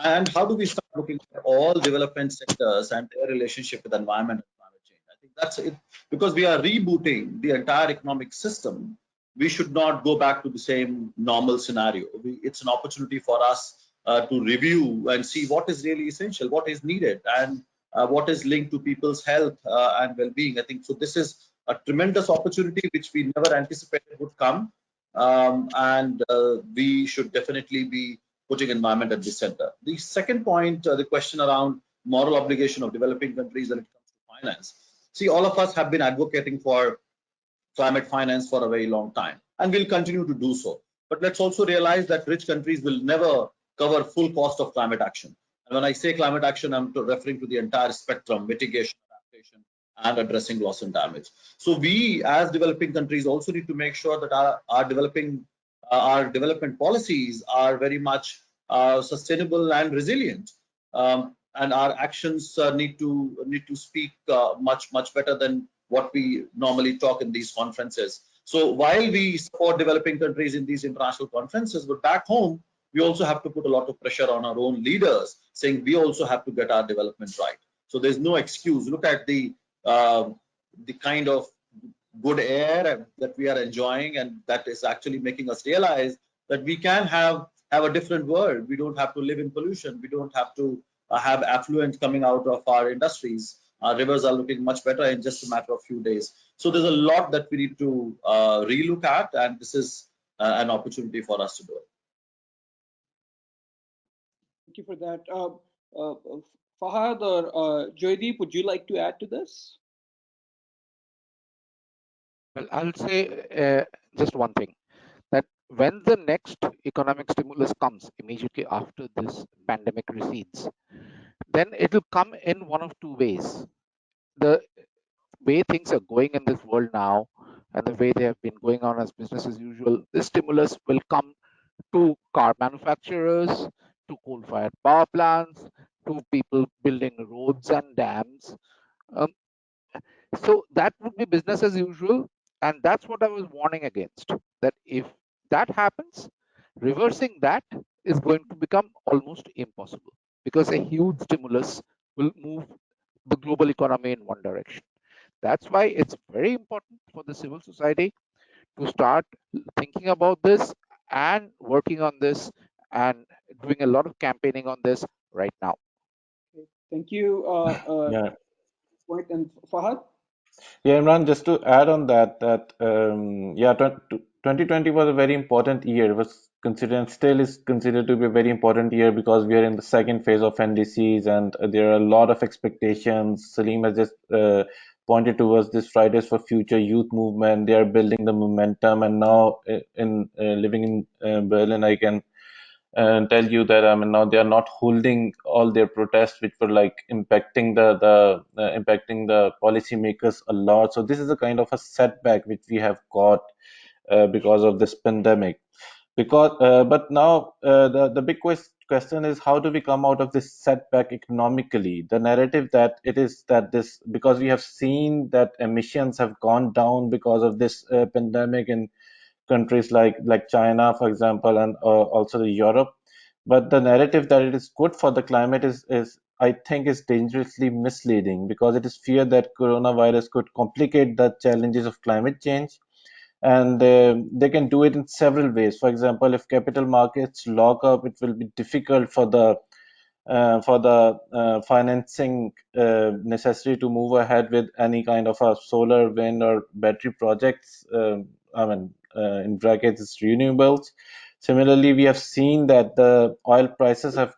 And how do we start looking at all development sectors and their relationship with environment and climate change? I think that's it, because we are rebooting the entire economic system we should not go back to the same normal scenario. It's an opportunity for us to review and see what is really essential, what is needed, and what is linked to people's health and well-being. I think so. This is a tremendous opportunity which we never anticipated would come, and we should definitely be putting environment at the center. The second point, the question around moral obligation of developing countries when it comes to finance. See, all of us have been advocating for climate finance for a very long time, and will continue to do so. But let's also realize that rich countries will never cover full cost of climate action. And when I say climate action, I'm referring to the entire spectrum: mitigation, adaptation, and addressing loss and damage. So we, as developing countries, also need to make sure that our development policies are very much sustainable and resilient. And our actions need to speak much better than what we normally talk in these conferences. So while we support developing countries in these international conferences, but back home, we also have to put a lot of pressure on our own leaders, saying we also have to get our development right. So there's no excuse. Look at the kind of good air that we are enjoying, and that is actually making us realize that we can have a different world. We don't have to live in pollution. We don't have to have affluent coming out of our industries. Our rivers are looking much better in just a matter of few days. So there's a lot that we need to relook at, and this is an opportunity for us to do it. Thank you for that. Fahad or Joydeep, would you like to add to this? Well, I'll say just one thing, that when the next economic stimulus comes immediately after this pandemic recedes, then it'll come in one of two ways. The way things are going in this world now, and the way they have been going on as business as usual, this stimulus will come to car manufacturers, to coal-fired power plants, to people building roads and dams. So that would be business as usual, and that's what I was warning against, that if that happens, reversing that is going to become almost impossible, because a huge stimulus will move the global economy in one direction. That's why it's very important for the civil society to start thinking about this and working on this and doing a lot of campaigning on this right now. Okay, thank you. Yeah. Point. And Fahad? Yeah, Imran, just to add on that, yeah, 2020 was a very important year. It was considered and still is considered to be a very important year because we are in the second phase of NDCs, and there are a lot of expectations. Salim has just pointed towards this Fridays for Future youth movement. They are building the momentum, and now in living in Berlin, I can tell you that now they are not holding all their protests, which were like impacting the policymakers a lot. So this is a kind of a setback which we have got because of this pandemic. But now the big question is, how do we come out of this setback economically? The narrative that it is that this, because we have seen that emissions have gone down because of this pandemic in countries like China, for example, and also the Europe. But the narrative that it is good for the climate is I think is dangerously misleading, because it is feared that coronavirus could complicate the challenges of climate change, and they can do it in several ways. For example, if capital markets lock up, it will be difficult for the financing necessary to move ahead with any kind of a solar, wind, or battery projects. In brackets, it's renewables. Similarly, we have seen that the oil prices have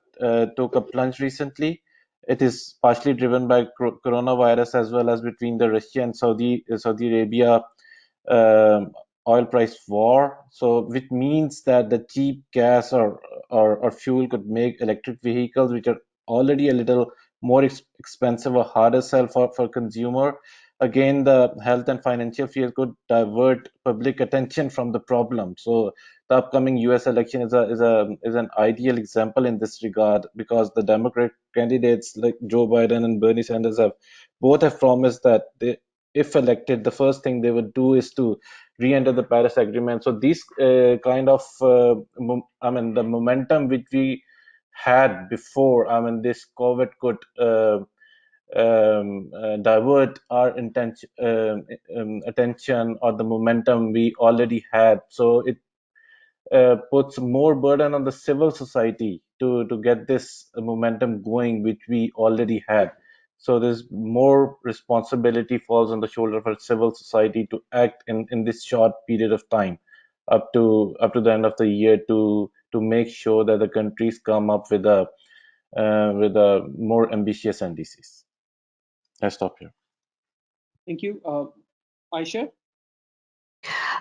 took a plunge recently. It is partially driven by coronavirus, as well as between the Russia and Saudi Arabia um, oil price war. So, which means that the cheap gas or fuel could make electric vehicles, which are already a little more expensive or harder sell for consumer. Again, the health and financial fears could divert public attention from the problem. So the upcoming US election is an ideal example in this regard, because the Democratic candidates like Joe Biden and Bernie Sanders have promised that if elected, the first thing they would do is to re-enter the Paris Agreement. So these the momentum which we had before, this COVID could divert our attention or the momentum we already had. So it puts more burden on the civil society to get this momentum going, which we already had. So there's more responsibility falls on the shoulder of civil society to act in this short period of time, up to the end of the year, to make sure that the countries come up with a more ambitious NDCs. I stop here. Thank you. Aisha?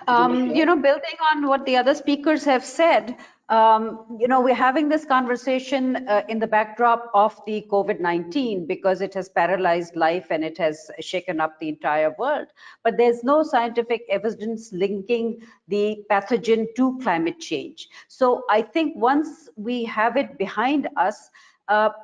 Would you like to add? You know, building on what the other speakers have said, you know, we're having this conversation in the backdrop of the COVID-19 because it has paralyzed life and it has shaken up the entire world. But there's no scientific evidence linking the pathogen to climate change. So I think once we have it behind us,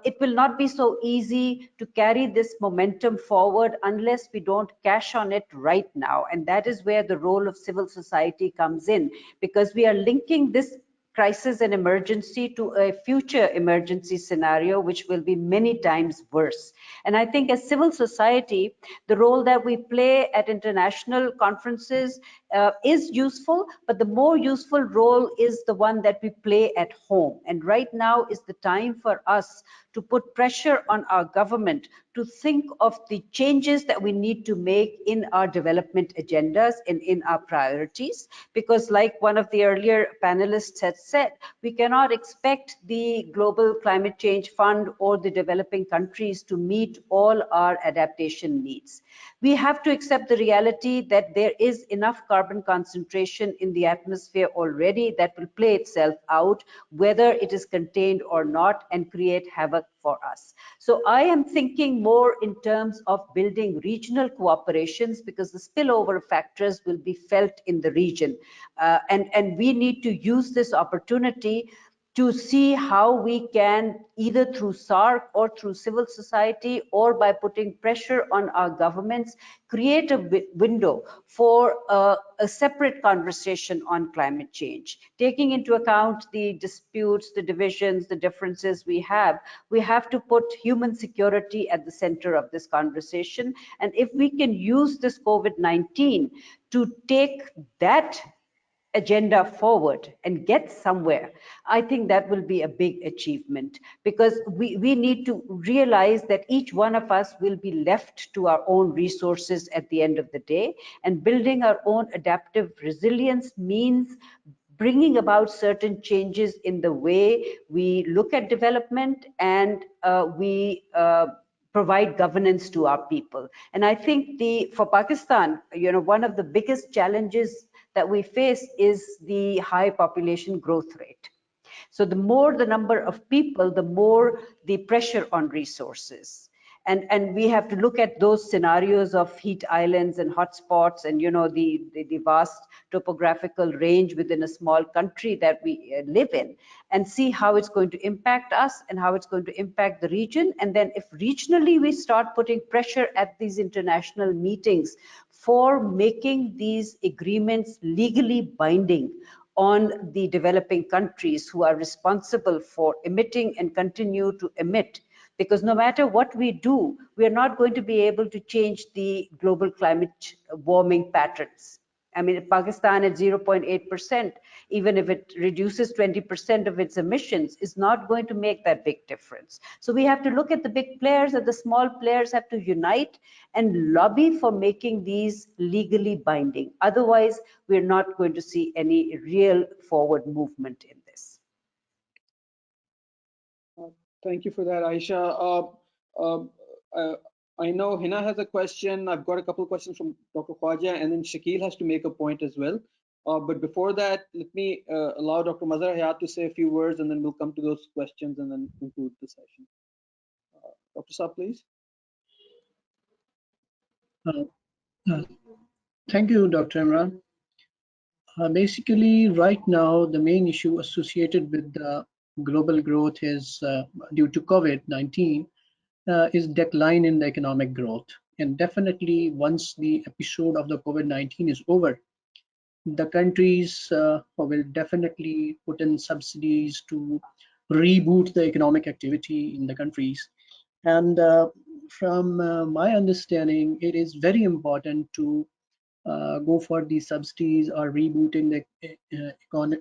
it will not be so easy to carry this momentum forward unless we don't cash on it right now. And that is where the role of civil society comes in, because we are linking this crisis and emergency to a future emergency scenario, which will be many times worse. And I think as civil society, the role that we play at international conferences is useful, but the more useful role is the one that we play at home. And right now is the time for us to put pressure on our government to think of the changes that we need to make in our development agendas and in our priorities. Because like one of the earlier panelists had said, we cannot expect the Global Climate Change Fund or the developing countries to meet all our adaptation needs. We have to accept the reality that there is enough carbon concentration in the atmosphere already that will play itself out, whether it is contained or not, and create havoc for us. So I am thinking more in terms of building regional cooperations, because the spillover factors will be felt in the region. And we need to use this opportunity to see how we can, either through SARC or through civil society or by putting pressure on our governments, create a window for a separate conversation on climate change. Taking into account the disputes, the divisions, the differences we have to put human security at the center of this conversation. And if we can use this COVID-19 to take that agenda forward and get somewhere, I think that will be a big achievement, because we need to realize that each one of us will be left to our own resources at the end of the day, and building our own adaptive resilience means bringing about certain changes in the way we look at development and we provide governance to our people. And I think for Pakistan, you know, one of the biggest challenges that we face is the high population growth rate. So the more the number of people, the more the pressure on resources. And we have to look at those scenarios of heat islands and hotspots and, you know, the vast topographical range within a small country that we live in, and see how it's going to impact us and how it's going to impact the region. And then if regionally we start putting pressure at these international meetings for making these agreements legally binding on the developing countries who are responsible for emitting and continue to emit, because no matter what we do, we are not going to be able to change the global climate warming patterns. I mean, Pakistan at 0.8%, even if it reduces 20% of its emissions, is not going to make that big difference. So we have to look at the big players, and the small players have to unite and lobby for making these legally binding. Otherwise, we're not going to see any real forward movement in this. Thank you for that, Aisha. I know Hina has a question. I've got a couple of questions from Dr. Khwaja, and then Shakil has to make a point as well. But before that, let me allow Dr. Mazhar Hayat to say a few words, and then we'll come to those questions and then conclude the session. Dr. Saab, please. Thank you, Dr. Imran. Basically, right now, the main issue associated with the global growth is due to COVID-19 is decline in the economic growth. And definitely, once the episode of the COVID-19 is over, the countries will definitely put in subsidies to reboot the economic activity in the countries. And from my understanding, it is very important to go for the subsidies or rebooting the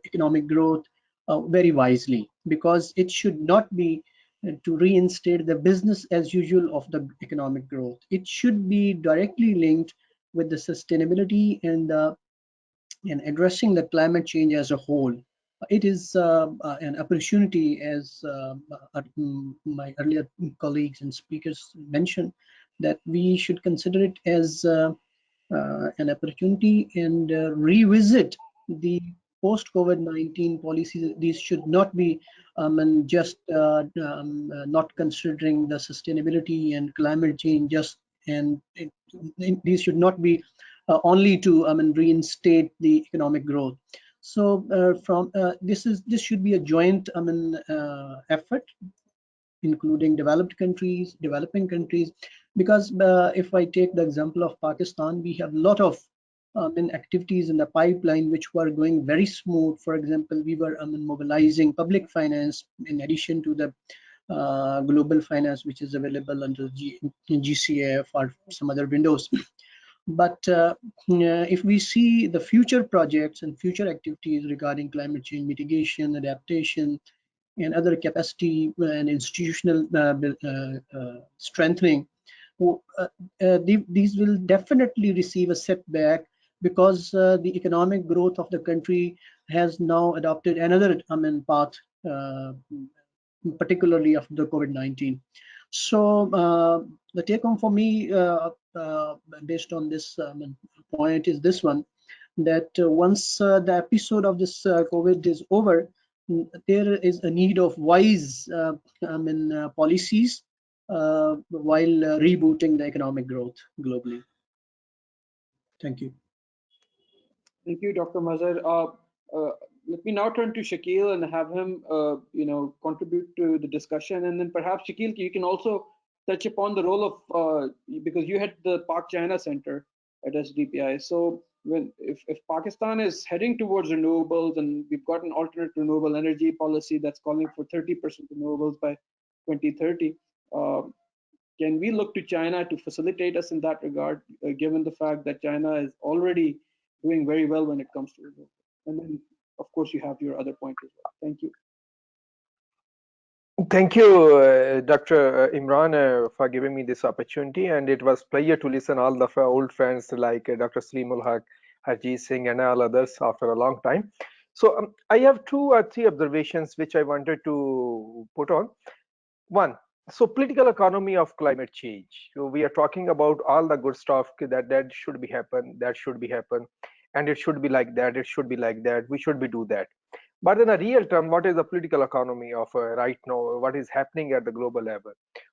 economic growth very wisely, because it should not be to reinstate the business as usual of the economic growth. It should be directly linked with the sustainability and addressing the climate change as a whole. It is an opportunity, as my earlier colleagues and speakers mentioned, that we should consider it as an opportunity and revisit the post-COVID-19 policies. These should not be and just not considering the sustainability and climate change, these should not be only to reinstate the economic growth. So this should be a joint effort, including developed countries, developing countries, because if I take the example of Pakistan, we have a lot of activities in the pipeline which were going very smooth. For example, we were mobilizing public finance in addition to the global finance which is available under GCF or some other windows. But if we see the future projects and future activities regarding climate change mitigation, adaptation, and other capacity and institutional strengthening, these will definitely receive a setback, because the economic growth of the country has now adopted another path, particularly after the COVID-19. So the take home for me, based on this point, is this one, that once the episode of this COVID is over, there is a need of wise policies while rebooting the economic growth globally. Thank you. Thank you, Dr. Mazhar. Let me now turn to Shakil and have him, contribute to the discussion, and then perhaps Shakil, you can also touch upon the role of because you had the Pak China Center at SDPI. So if Pakistan is heading towards renewables, and we've got an alternate renewable energy policy that's calling for 30% renewables by 2030, can we look to China to facilitate us in that regard, given the fact that China is already doing very well when it comes to renewables? And then, of course, you have your other point as well. Thank you. Thank you, Dr. Imran, for giving me this opportunity, and it was pleasure to listen all the old friends like Dr. Salimul Haq, Harjeet Singh, and all others after a long time. So I have 2 or 3 observations which I wanted to put on. One, so political economy of climate change. So we are talking about all the good stuff that should be happen, that should be happen, and it should be like that, it should be like that, we should be do that. But in a real term, what is the political economy of right now? What is happening at the global level?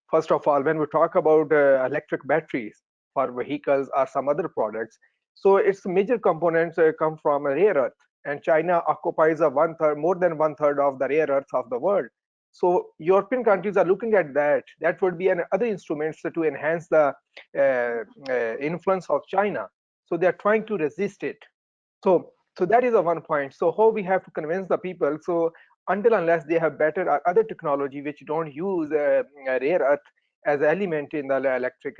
First of all, when we talk about electric batteries for vehicles or some other products, so its major components come from rare earth, and China occupies more than one third of the rare earth of the world. So European countries are looking at that. That would be other instruments to enhance the influence of China. So they are trying to resist it. So that is a one point. So how we have to convince the people? So until unless they have better or other technology which don't use rare earth as an element in the electric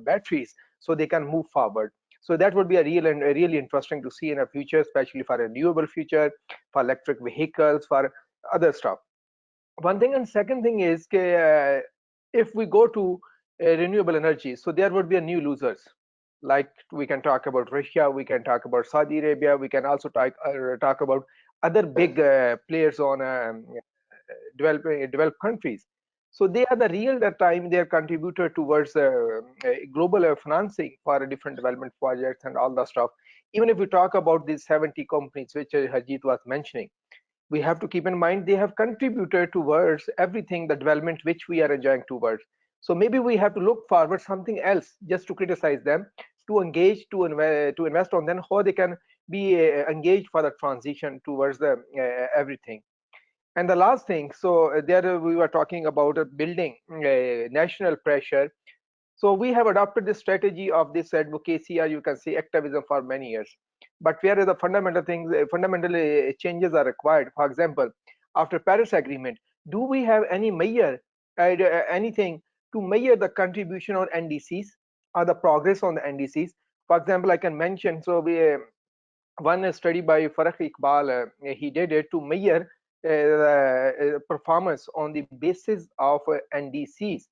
batteries, so they can move forward. So that would be a really interesting to see in a future, especially for a renewable future, for electric vehicles, for other stuff. One thing, and second thing is if we go to renewable energy, so there would be a new losers. Like we can talk about Russia, we can talk about Saudi Arabia, we can also talk about other big players on developed countries. So they are the real time they are contributor towards global financing for different development projects and all the stuff. Even if we talk about these 70 companies which Harjeet was mentioning, we have to keep in mind they have contributed towards everything, the development which we are enjoying towards. So maybe we have to look forward something else just to criticize them, to engage, to invest on them, how they can be engaged for the transition towards the everything. And the last thing, so there we were talking about building national pressure. So we have adopted the strategy of this advocacy, or you can say activism, for many years. But where the fundamental things, fundamental changes are required. For example, after Paris Agreement, do we have any measure, anything to measure the contribution on NDCs or the progress on the NDCs. For example, I can mention, so one study by Farah Iqbal, he did it to measure the performance on the basis of NDCs.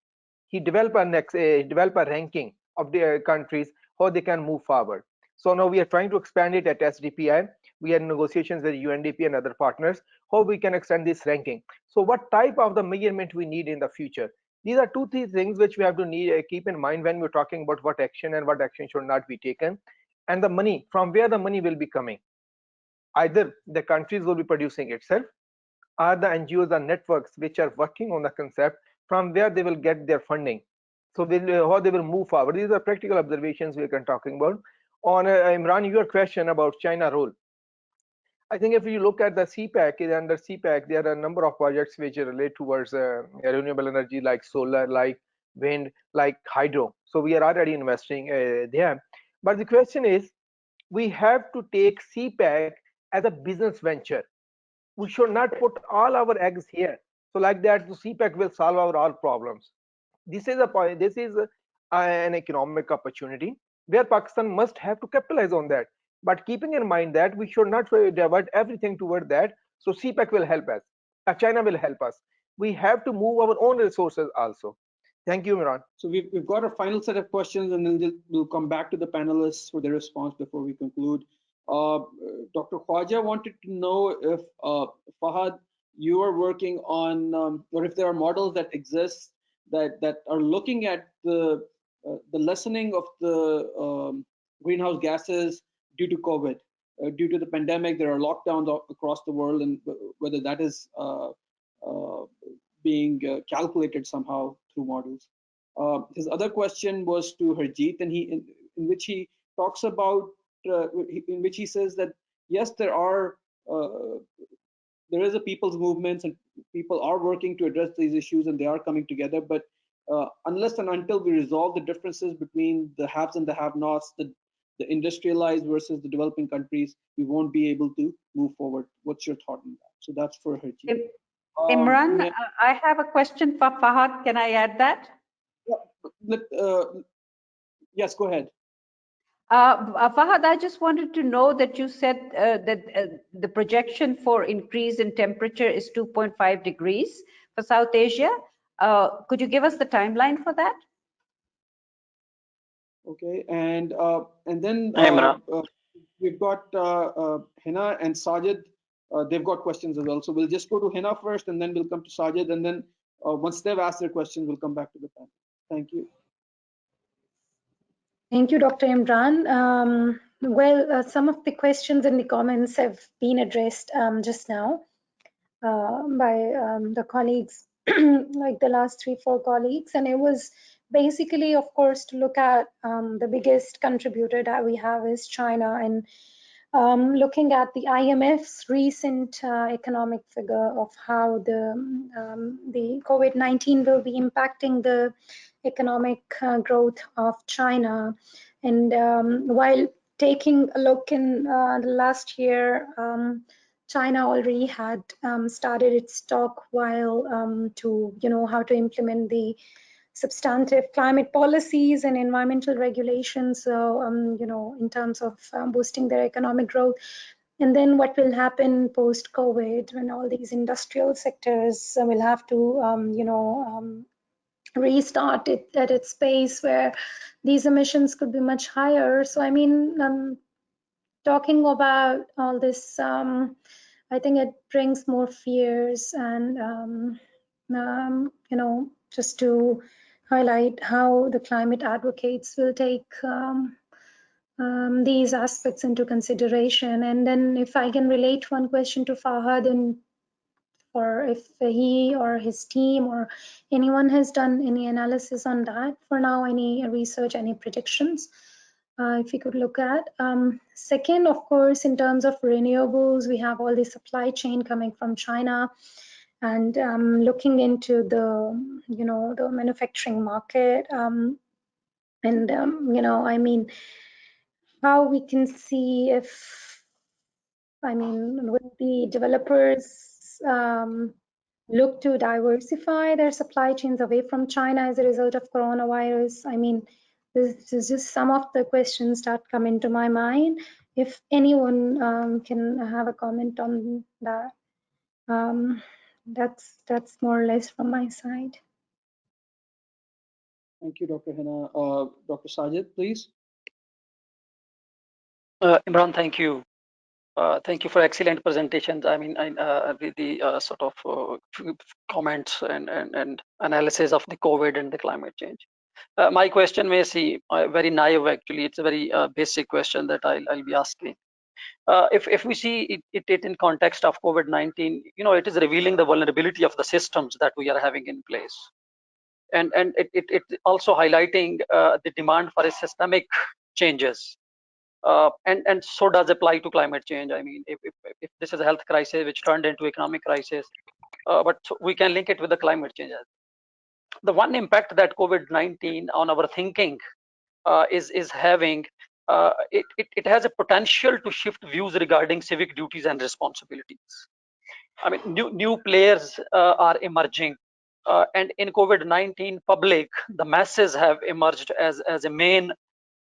He developed a ranking of the countries, how they can move forward. So now we are trying to expand it at SDPI. We are in negotiations with UNDP and other partners, how we can extend this ranking. So what type of the measurement we need in the future? These are 2-3 things which we have to keep in mind when we're talking about what action and what action should not be taken. And the money, from where the money will be coming. Either the countries will be producing itself, or the NGOs and networks which are working on the concept, from where they will get their funding. So how they will move forward. These are practical observations we can talking about. On Imran, your question about China role. I think if you look at the CPAC, under CPAC, there are a number of projects which relate towards renewable energy, like solar, like wind, like hydro. So we are already investing there. But the question is, we have to take CPAC as a business venture. We should not put all our eggs here. So like that, the CPAC will solve our all problems. This is a point. This is an economic opportunity where Pakistan must have to capitalize on that. But keeping in mind that we should not divert everything toward that. So CPAC will help us. China will help us. We have to move our own resources also. Thank you, Miran. So we've got a final set of questions, and then we'll come back to the panelists for their response before we conclude. Dr. Khwaja wanted to know if, Fahad, you are working on, or if there are models that exist that are looking at the lessening of the greenhouse gases due to COVID. Due to the pandemic, there are lockdowns across the world, and whether that is being calculated somehow through models. His other question was to Harjeet, and in which he talks about, in which he says that yes, there is a people's movements and people are working to address these issues and they are coming together, but unless and until we resolve the differences between the haves and the have-nots, the industrialized versus the developing countries, we won't be able to move forward. What's your thought on that? So that's for Harjeet. Imran, I have a question for Fahad. Can I add that? Yes, go ahead. Fahad, I just wanted to know that you said that the projection for increase in temperature is 2.5 degrees for South Asia. Could you give us the timeline for that? Okay, and then we've got Hina and Sajid. They've got questions as well. So we'll just go to Hina first, and then we'll come to Sajid, and then once they've asked their questions, we'll come back to the panel. Thank you. Thank you, Dr. Imran. Some of the questions in the comments have been addressed just now by the colleagues, like the last 3-4 colleagues, and it was basically, of course, to look at the biggest contributor that we have is China, and looking at the IMF's recent economic figure of how the COVID-19 will be impacting the economic growth of China. And while taking a look in the last year, China already had started its talk while to how to implement the substantive climate policies and environmental regulations, so in terms of boosting their economic growth. And then what will happen post COVID, when all these industrial sectors will have to restart it at its pace, where these emissions could be much higher. So I mean, talking about all this, I think it brings more fears, and just to highlight how the climate advocates will take these aspects into consideration. And then if I can relate one question to Fahad, and or if he or his team or anyone has done any analysis on that for now, any research, any predictions, if you could look at. Second, of course, in terms of renewables, we have all the supply chain coming from China, and looking into the the manufacturing market, and I mean, how we can see if, I mean, with the developers look to diversify their supply chains away from China as a result of coronavirus? I mean, this is just some of the questions that come into my mind. If anyone can have a comment on that, that's more or less from my side. Thank you, Dr. Hina. Dr. Sajid, please. Imran, thank you. Thank you for excellent presentations. I mean, the sort of comments and analysis of the COVID and the climate change. My question may seem very naive. Actually, it's a very basic question that I'll be asking. If we see it in context of COVID-19, it is revealing the vulnerability of the systems that we are having in place, and it also highlighting the demand for a systemic changes. And so does apply to climate change. I mean, if this is a health crisis which turned into economic crisis, but we can link it with the climate change. The one impact that COVID-19 on our thinking is having, it has a potential to shift views regarding civic duties and responsibilities. I mean, new players are emerging, and in COVID-19, the masses have emerged as a main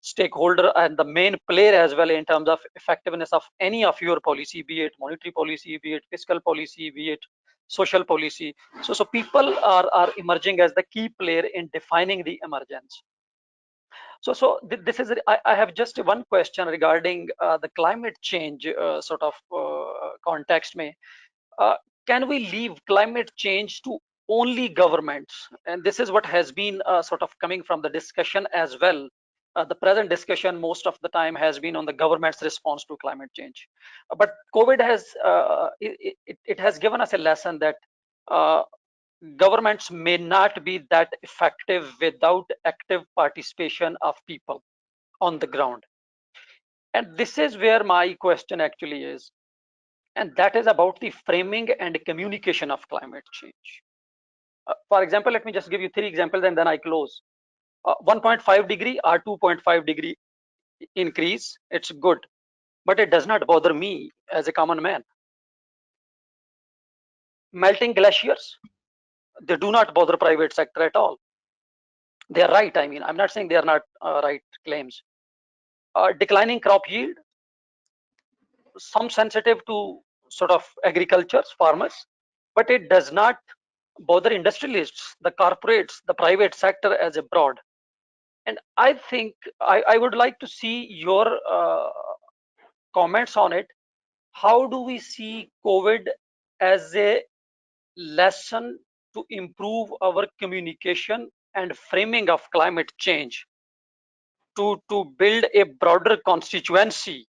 stakeholder and the main player as well in terms of effectiveness of any of your policy, be it monetary policy, be it fiscal policy, be it social policy. So people are emerging as the key player in defining the emergence. So this is, I have just one question regarding the climate change sort of context. Can we leave climate change to only governments? And this is what has been sort of coming from the discussion as well. The present discussion most of the time has been on the government's response to climate change. But COVID has, it has given us a lesson that governments may not be that effective without active participation of people on the ground. And this is where my question actually is. And that is about the framing and communication of climate change. For example, let me just give you 3 examples and then I close. 1.5 degree or 2.5 degree increase, it's good, but it does not bother me as a common man. Melting glaciers, they do not bother private sector at all. They are right. I mean, I'm not saying they are not right claims. Declining crop yield, some sensitive to sort of agriculture, farmers, but it does not bother industrialists, the corporates, the private sector as a broad. And I think I would like to see your comments on it. How do we see COVID as a lesson to improve our communication and framing of climate change to build a broader constituency?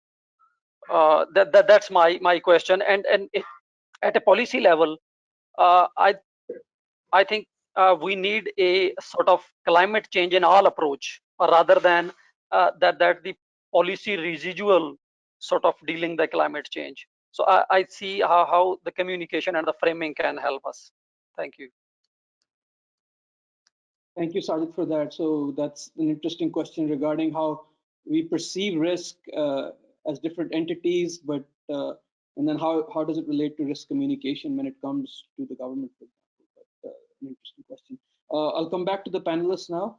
That's my question. And at a policy level, I think we need a sort of climate change in all approach, rather than that the policy residual sort of dealing the climate change. So I see how the communication and the framing can help us. Thank you. Thank you, Sajid, for that. So that's an interesting question regarding how we perceive risk as different entities, but and then how does it relate to risk communication when it comes to the government, for example. But an interesting question. I'll come back to the panelists now,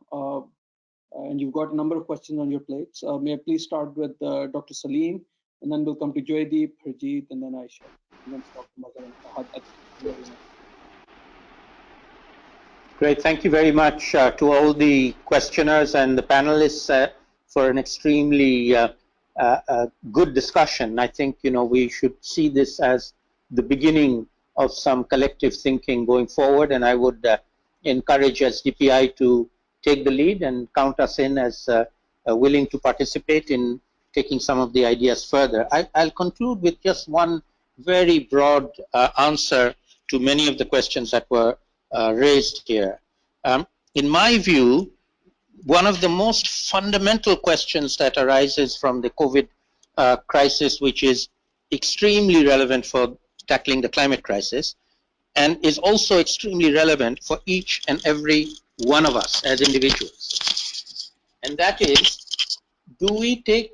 and you've got a number of questions on your plates. May I please start with Dr. Salim, and then we'll come to Joydeep, Harjeet, and then Aisha, and then Dr. Mazhar and Fahad. Great, thank you very much to all the questioners and the panelists for an extremely good discussion. I think we should see this as the beginning of some collective thinking going forward, and I would encourage SDPI to take the lead and count us in as willing to participate in taking some of the ideas further. I'll conclude with just one very broad answer to many of the questions that were raised here. In my view, one of the most fundamental questions that arises from the COVID crisis, which is extremely relevant for tackling the climate crisis, and is also extremely relevant for each and every one of us as individuals. And that is, do we take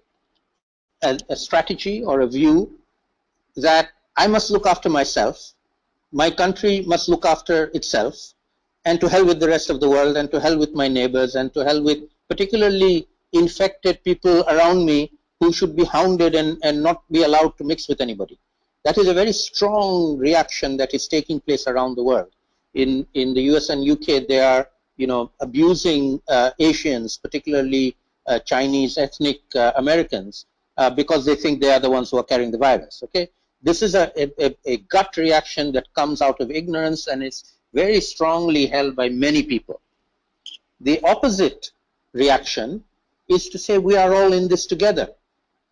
a strategy or a view that I must look after myself, my country must look after itself, and to hell with the rest of the world, and to hell with my neighbors, and to hell with particularly infected people around me who should be hounded and not be allowed to mix with anybody. That is a very strong reaction that is taking place around the world. In the US and UK, they are, abusing Asians, particularly Chinese ethnic Americans, because they think they are the ones who are carrying the virus. Okay, this is a gut reaction that comes out of ignorance, and it's very strongly held by many people. The opposite reaction is to say we are all in this together.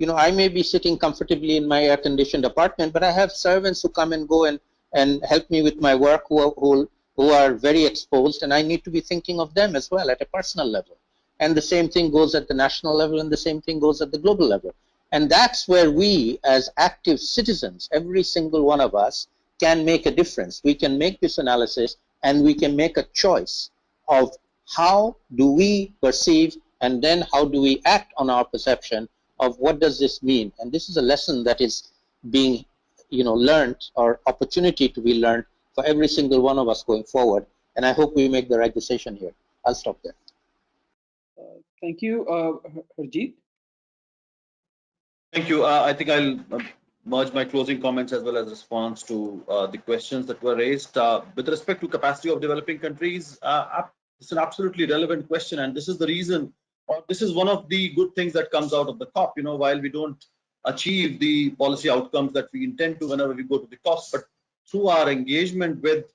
I may be sitting comfortably in my air-conditioned apartment, but I have servants who come and go and help me with my work who are very exposed, and I need to be thinking of them as well at a personal level. And the same thing goes at the national level, and the same thing goes at the global level. And that's where we, as active citizens, every single one of us, can make a difference. We can make this analysis, and we can make a choice of how do we perceive, and then how do we act on our perception of what does this mean. And this is a lesson that is being learned, or opportunity to be learned for every single one of us going forward. And I hope we make the right decision here. I'll stop there. Thank you, Harjeet. Thank you. I think I'll merge my closing comments as well as response to the questions that were raised. With respect to capacity of developing countries, it's an absolutely relevant question, and this is the reason, or this is one of the good things that comes out of the COP. While we don't achieve the policy outcomes that we intend to whenever we go to the COPs, but through our engagement with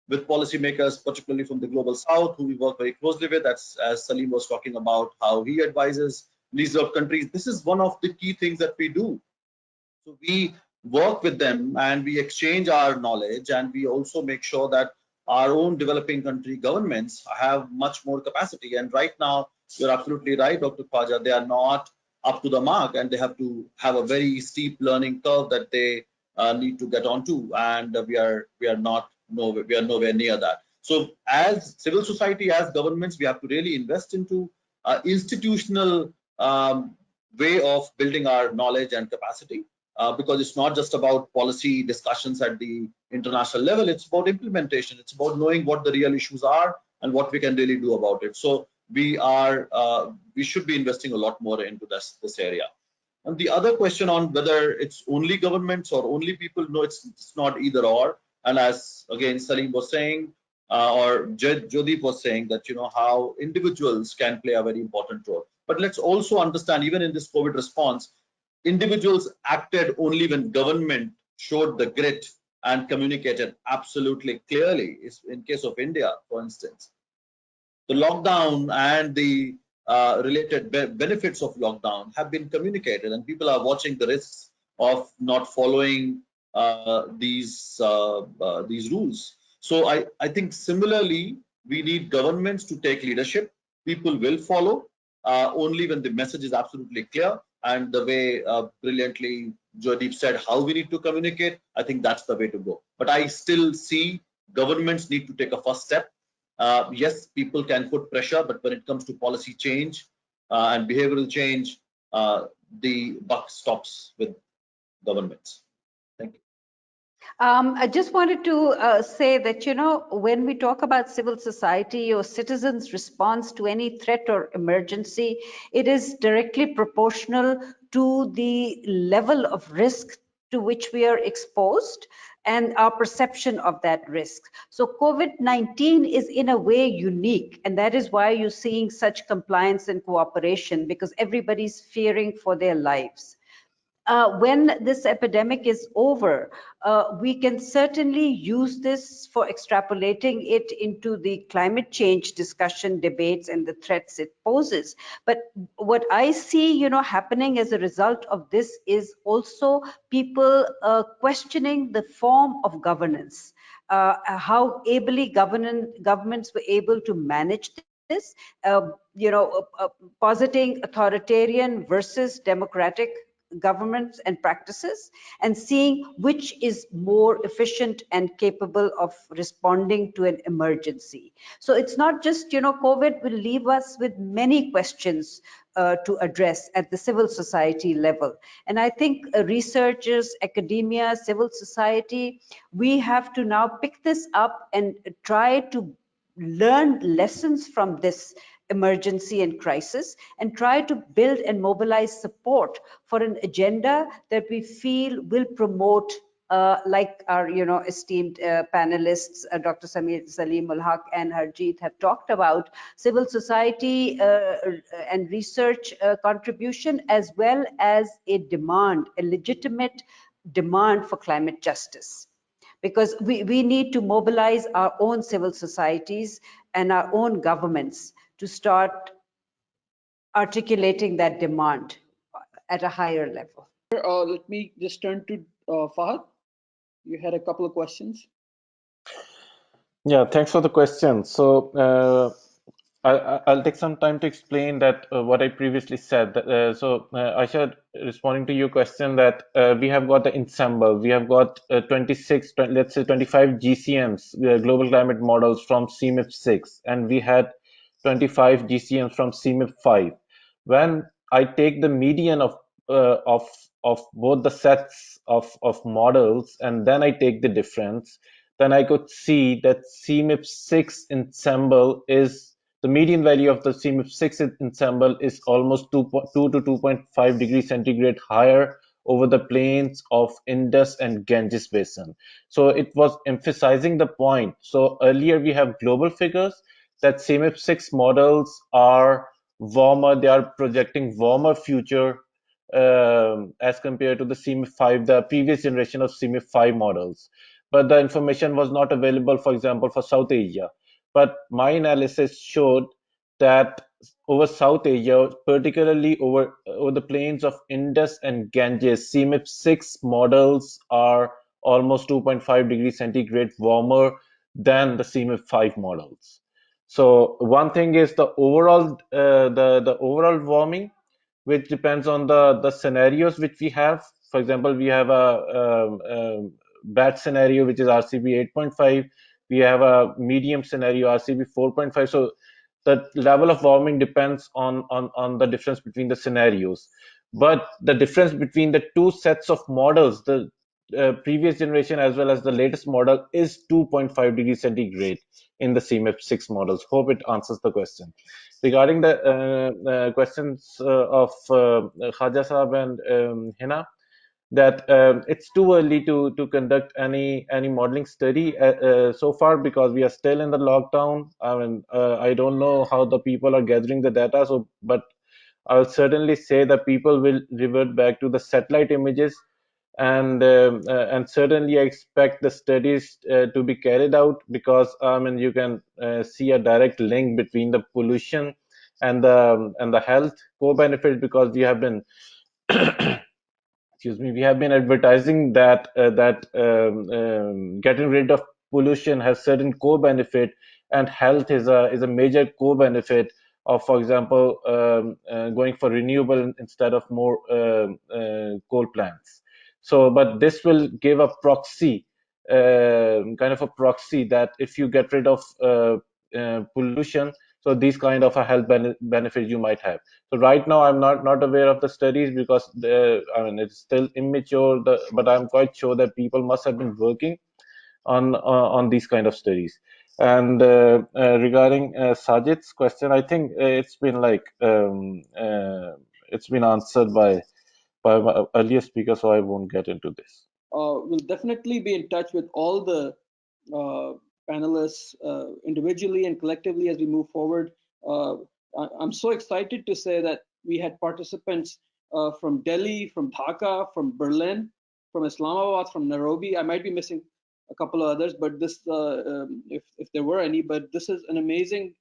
policymakers, particularly from the global south, who we work very closely with, as Salim was talking about how he advises leaders of countries, this is one of the key things that we do. So we work with them and we exchange our knowledge, and we also make sure that our own developing country governments have much more capacity. And right now, you're absolutely right, Dr. Khwaja, they are not up to the mark, and they have to have a very steep learning curve that they need to get onto, and we are nowhere near that. So as civil society, as governments, we have to really invest into institutional way of building our knowledge and capacity, because it's not just about policy discussions at the international level, it's about implementation, it's about knowing what the real issues are and what we can really do about it. So we should be investing a lot more into this area. And the other question on whether it's only governments or only people, no, it's not either or. And as again Salim was saying, or Jodeep was saying, that how individuals can play a very important role. But let's also understand, even in this COVID response, individuals acted only when government showed the grit and communicated absolutely clearly. In case of India, for instance, the lockdown and the related benefits of lockdown have been communicated, and people are watching the risks of not following these rules. So I think similarly, we need governments to take leadership. People will follow only when the message is absolutely clear, and the way brilliantly Jodeep said how we need to communicate, I think that's the way to go. But I still see governments need to take a first step. Yes, people can put pressure, but when it comes to policy change and behavioral change, the buck stops with governments. Thank you. I just wanted to say that, when we talk about civil society or citizens' response to any threat or emergency, it is directly proportional to the level of risk to which we are exposed and our perception of that risk. So COVID-19 is in a way unique, and that is why you're seeing such compliance and cooperation, because everybody's fearing for their lives. When this epidemic is over, we can certainly use this for extrapolating it into the climate change discussion, debates, and the threats it poses. But what I see, happening as a result of this is also people questioning the form of governance, how ably governments were able to manage this, positing authoritarian versus democratic governments and practices, and seeing which is more efficient and capable of responding to an emergency. So it's not just, COVID will leave us with many questions to address at the civil society level. And I think researchers, academia, civil society, we have to now pick this up and try to learn lessons from this emergency and crisis and try to build and mobilize support for an agenda that we feel will promote like our esteemed panelists, Dr. Salim ul Haq and Harjeet have talked about, civil society and research contribution, as well as a legitimate demand for climate justice. Because we need to mobilize our own civil societies and our own governments to start articulating that demand at a higher level. Let me just turn to Fahad. You had a couple of questions. Yeah, thanks for the question. So I'll take some time to explain that what I previously said. Aisha, responding to your question, that we have got the ensemble. We have got 26, let's say 25 GCMs, global climate models from CMIP 6, and we had 25 GCMs from CMIP 5. When I take the median of both the sets of models, and then I take the difference, then I could see that CMIP 6 ensemble is the median value of the CMIP 6 ensemble is almost 2 to 2.5 degrees centigrade higher over the plains of Indus and Ganges basin. So it was emphasizing the point. So earlier we have global figures that CMIP 6 models are warmer, they are projecting warmer future as compared to the CMIP 5, the previous generation of CMIP 5 models. But the information was not available, for example, for South Asia. But my analysis showed that over South Asia, particularly over the plains of Indus and Ganges, CMIP 6 models are almost 2.5 degrees centigrade warmer than the CMIP 5 models. So one thing is the overall the overall warming, which depends on the scenarios which we have. For example, we have a bad scenario, which is RCB 8.5. We have a medium scenario, RCB 4.5. So the level of warming depends on the difference between the scenarios. But the difference between the two sets of models, the previous generation as well as the latest model, is 2.5 degrees centigrade in the CMIP 6 models. Hope it answers the question. Regarding the questions of Khaja Saab and Hina, that it's too early to conduct any modeling study so far, because we are still in the lockdown. I mean, I don't know how the people are gathering the data. So, but I'll certainly say that people will revert back to the satellite images, and certainly I expect the studies to be carried out, because I mean, you can see a direct link between the pollution and the health co-benefit, because we have been excuse me, we have been advertising that getting rid of pollution has certain co-benefit, and health is a major co-benefit of, for example, going for renewable instead of more coal plants. So, but this will give a proxy, kind of a proxy, that if you get rid of pollution, so these kind of a health benefits you might have. So right now I'm not aware of the studies, because I mean, it's still immature, but I'm quite sure that people must have been working on these kind of studies. And regarding Sajid's question, I think it's been like it's been answered by my earlier speaker, so I won't get into this. We'll definitely be in touch with all the panelists individually and collectively as we move forward. I'm so excited to say that we had participants from Delhi, from Dhaka, from Berlin, from Islamabad, from Nairobi. I might be missing a couple of others, but this, if there were any, but this is an amazing,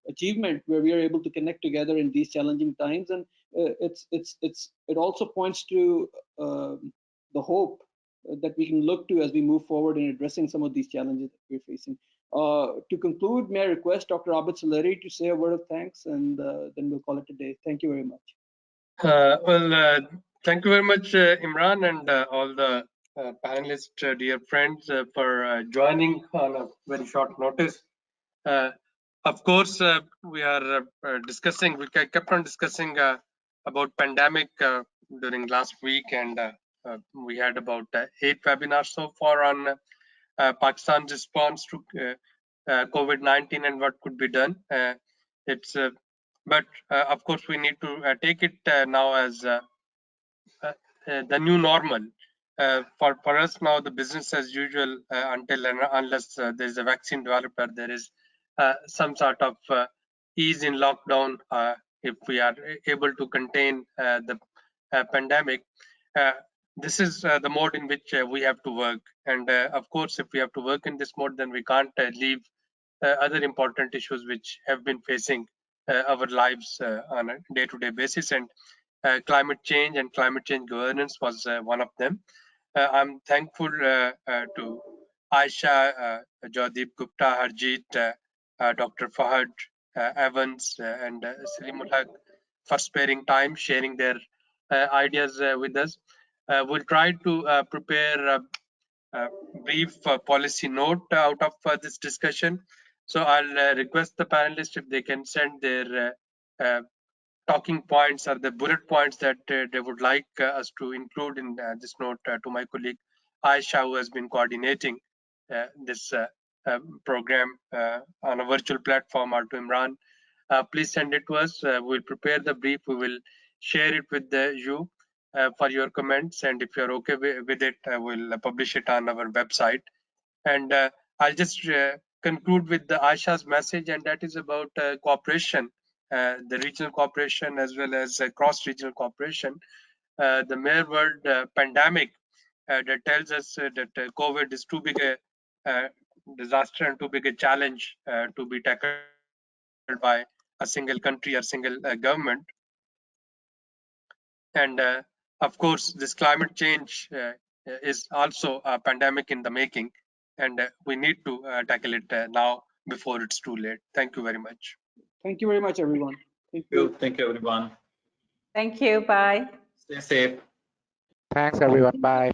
achievement where we are able to connect together in these challenging times, and it also points to the hope that we can look to as we move forward in addressing some of these challenges that we're facing. To conclude, may I request Dr. Abid Saleri to say a word of thanks, and then we'll call it a day. Thank you very much. Thank you very much, Imran, and all the panelists, dear friends, for joining on a very short notice. Of course, we are discussing. We kept on discussing about pandemic during last week, and we had about 8 webinars so far on Pakistan's response to COVID-19 and what could be done. But of course, we need to take it now as the new normal. For us now, the business as usual until and unless there is a vaccine developed or there is some sort of ease in lockdown, if we are able to contain the pandemic. This is the mode in which we have to work. And of course, if we have to work in this mode, then we can't leave other important issues which have been facing our lives on a day-to-day basis. And climate change and climate change governance was one of them. I'm thankful to Aisha, Jodeep Gupta, Harjeet, Dr. Fahad, Evans, and Salimul Haq for sparing time, sharing their ideas with us. We'll try to prepare a brief policy note out of this discussion. So I'll request the panelists if they can send their talking points or the bullet points that they would like us to include in this note to my colleague Aisha, who has been coordinating this program on a virtual platform, or to Imran. Please send it to us. We'll prepare the brief. We will share it with you for your comments. And if you're okay with it, we'll publish it on our website. And I'll just conclude with the Aisha's message, and that is about cooperation, the regional cooperation as well as cross-regional cooperation. The mere word pandemic that tells us that COVID is too big a disaster and too big a challenge to be tackled by a single country or single government. And of course, this climate change is also a pandemic in the making, and we need to tackle it now before it's too late. Thank you very much. Thank you very much, everyone. Thank you. Thank you, everyone. Thank you. Bye. Stay safe. Thanks, everyone. Bye.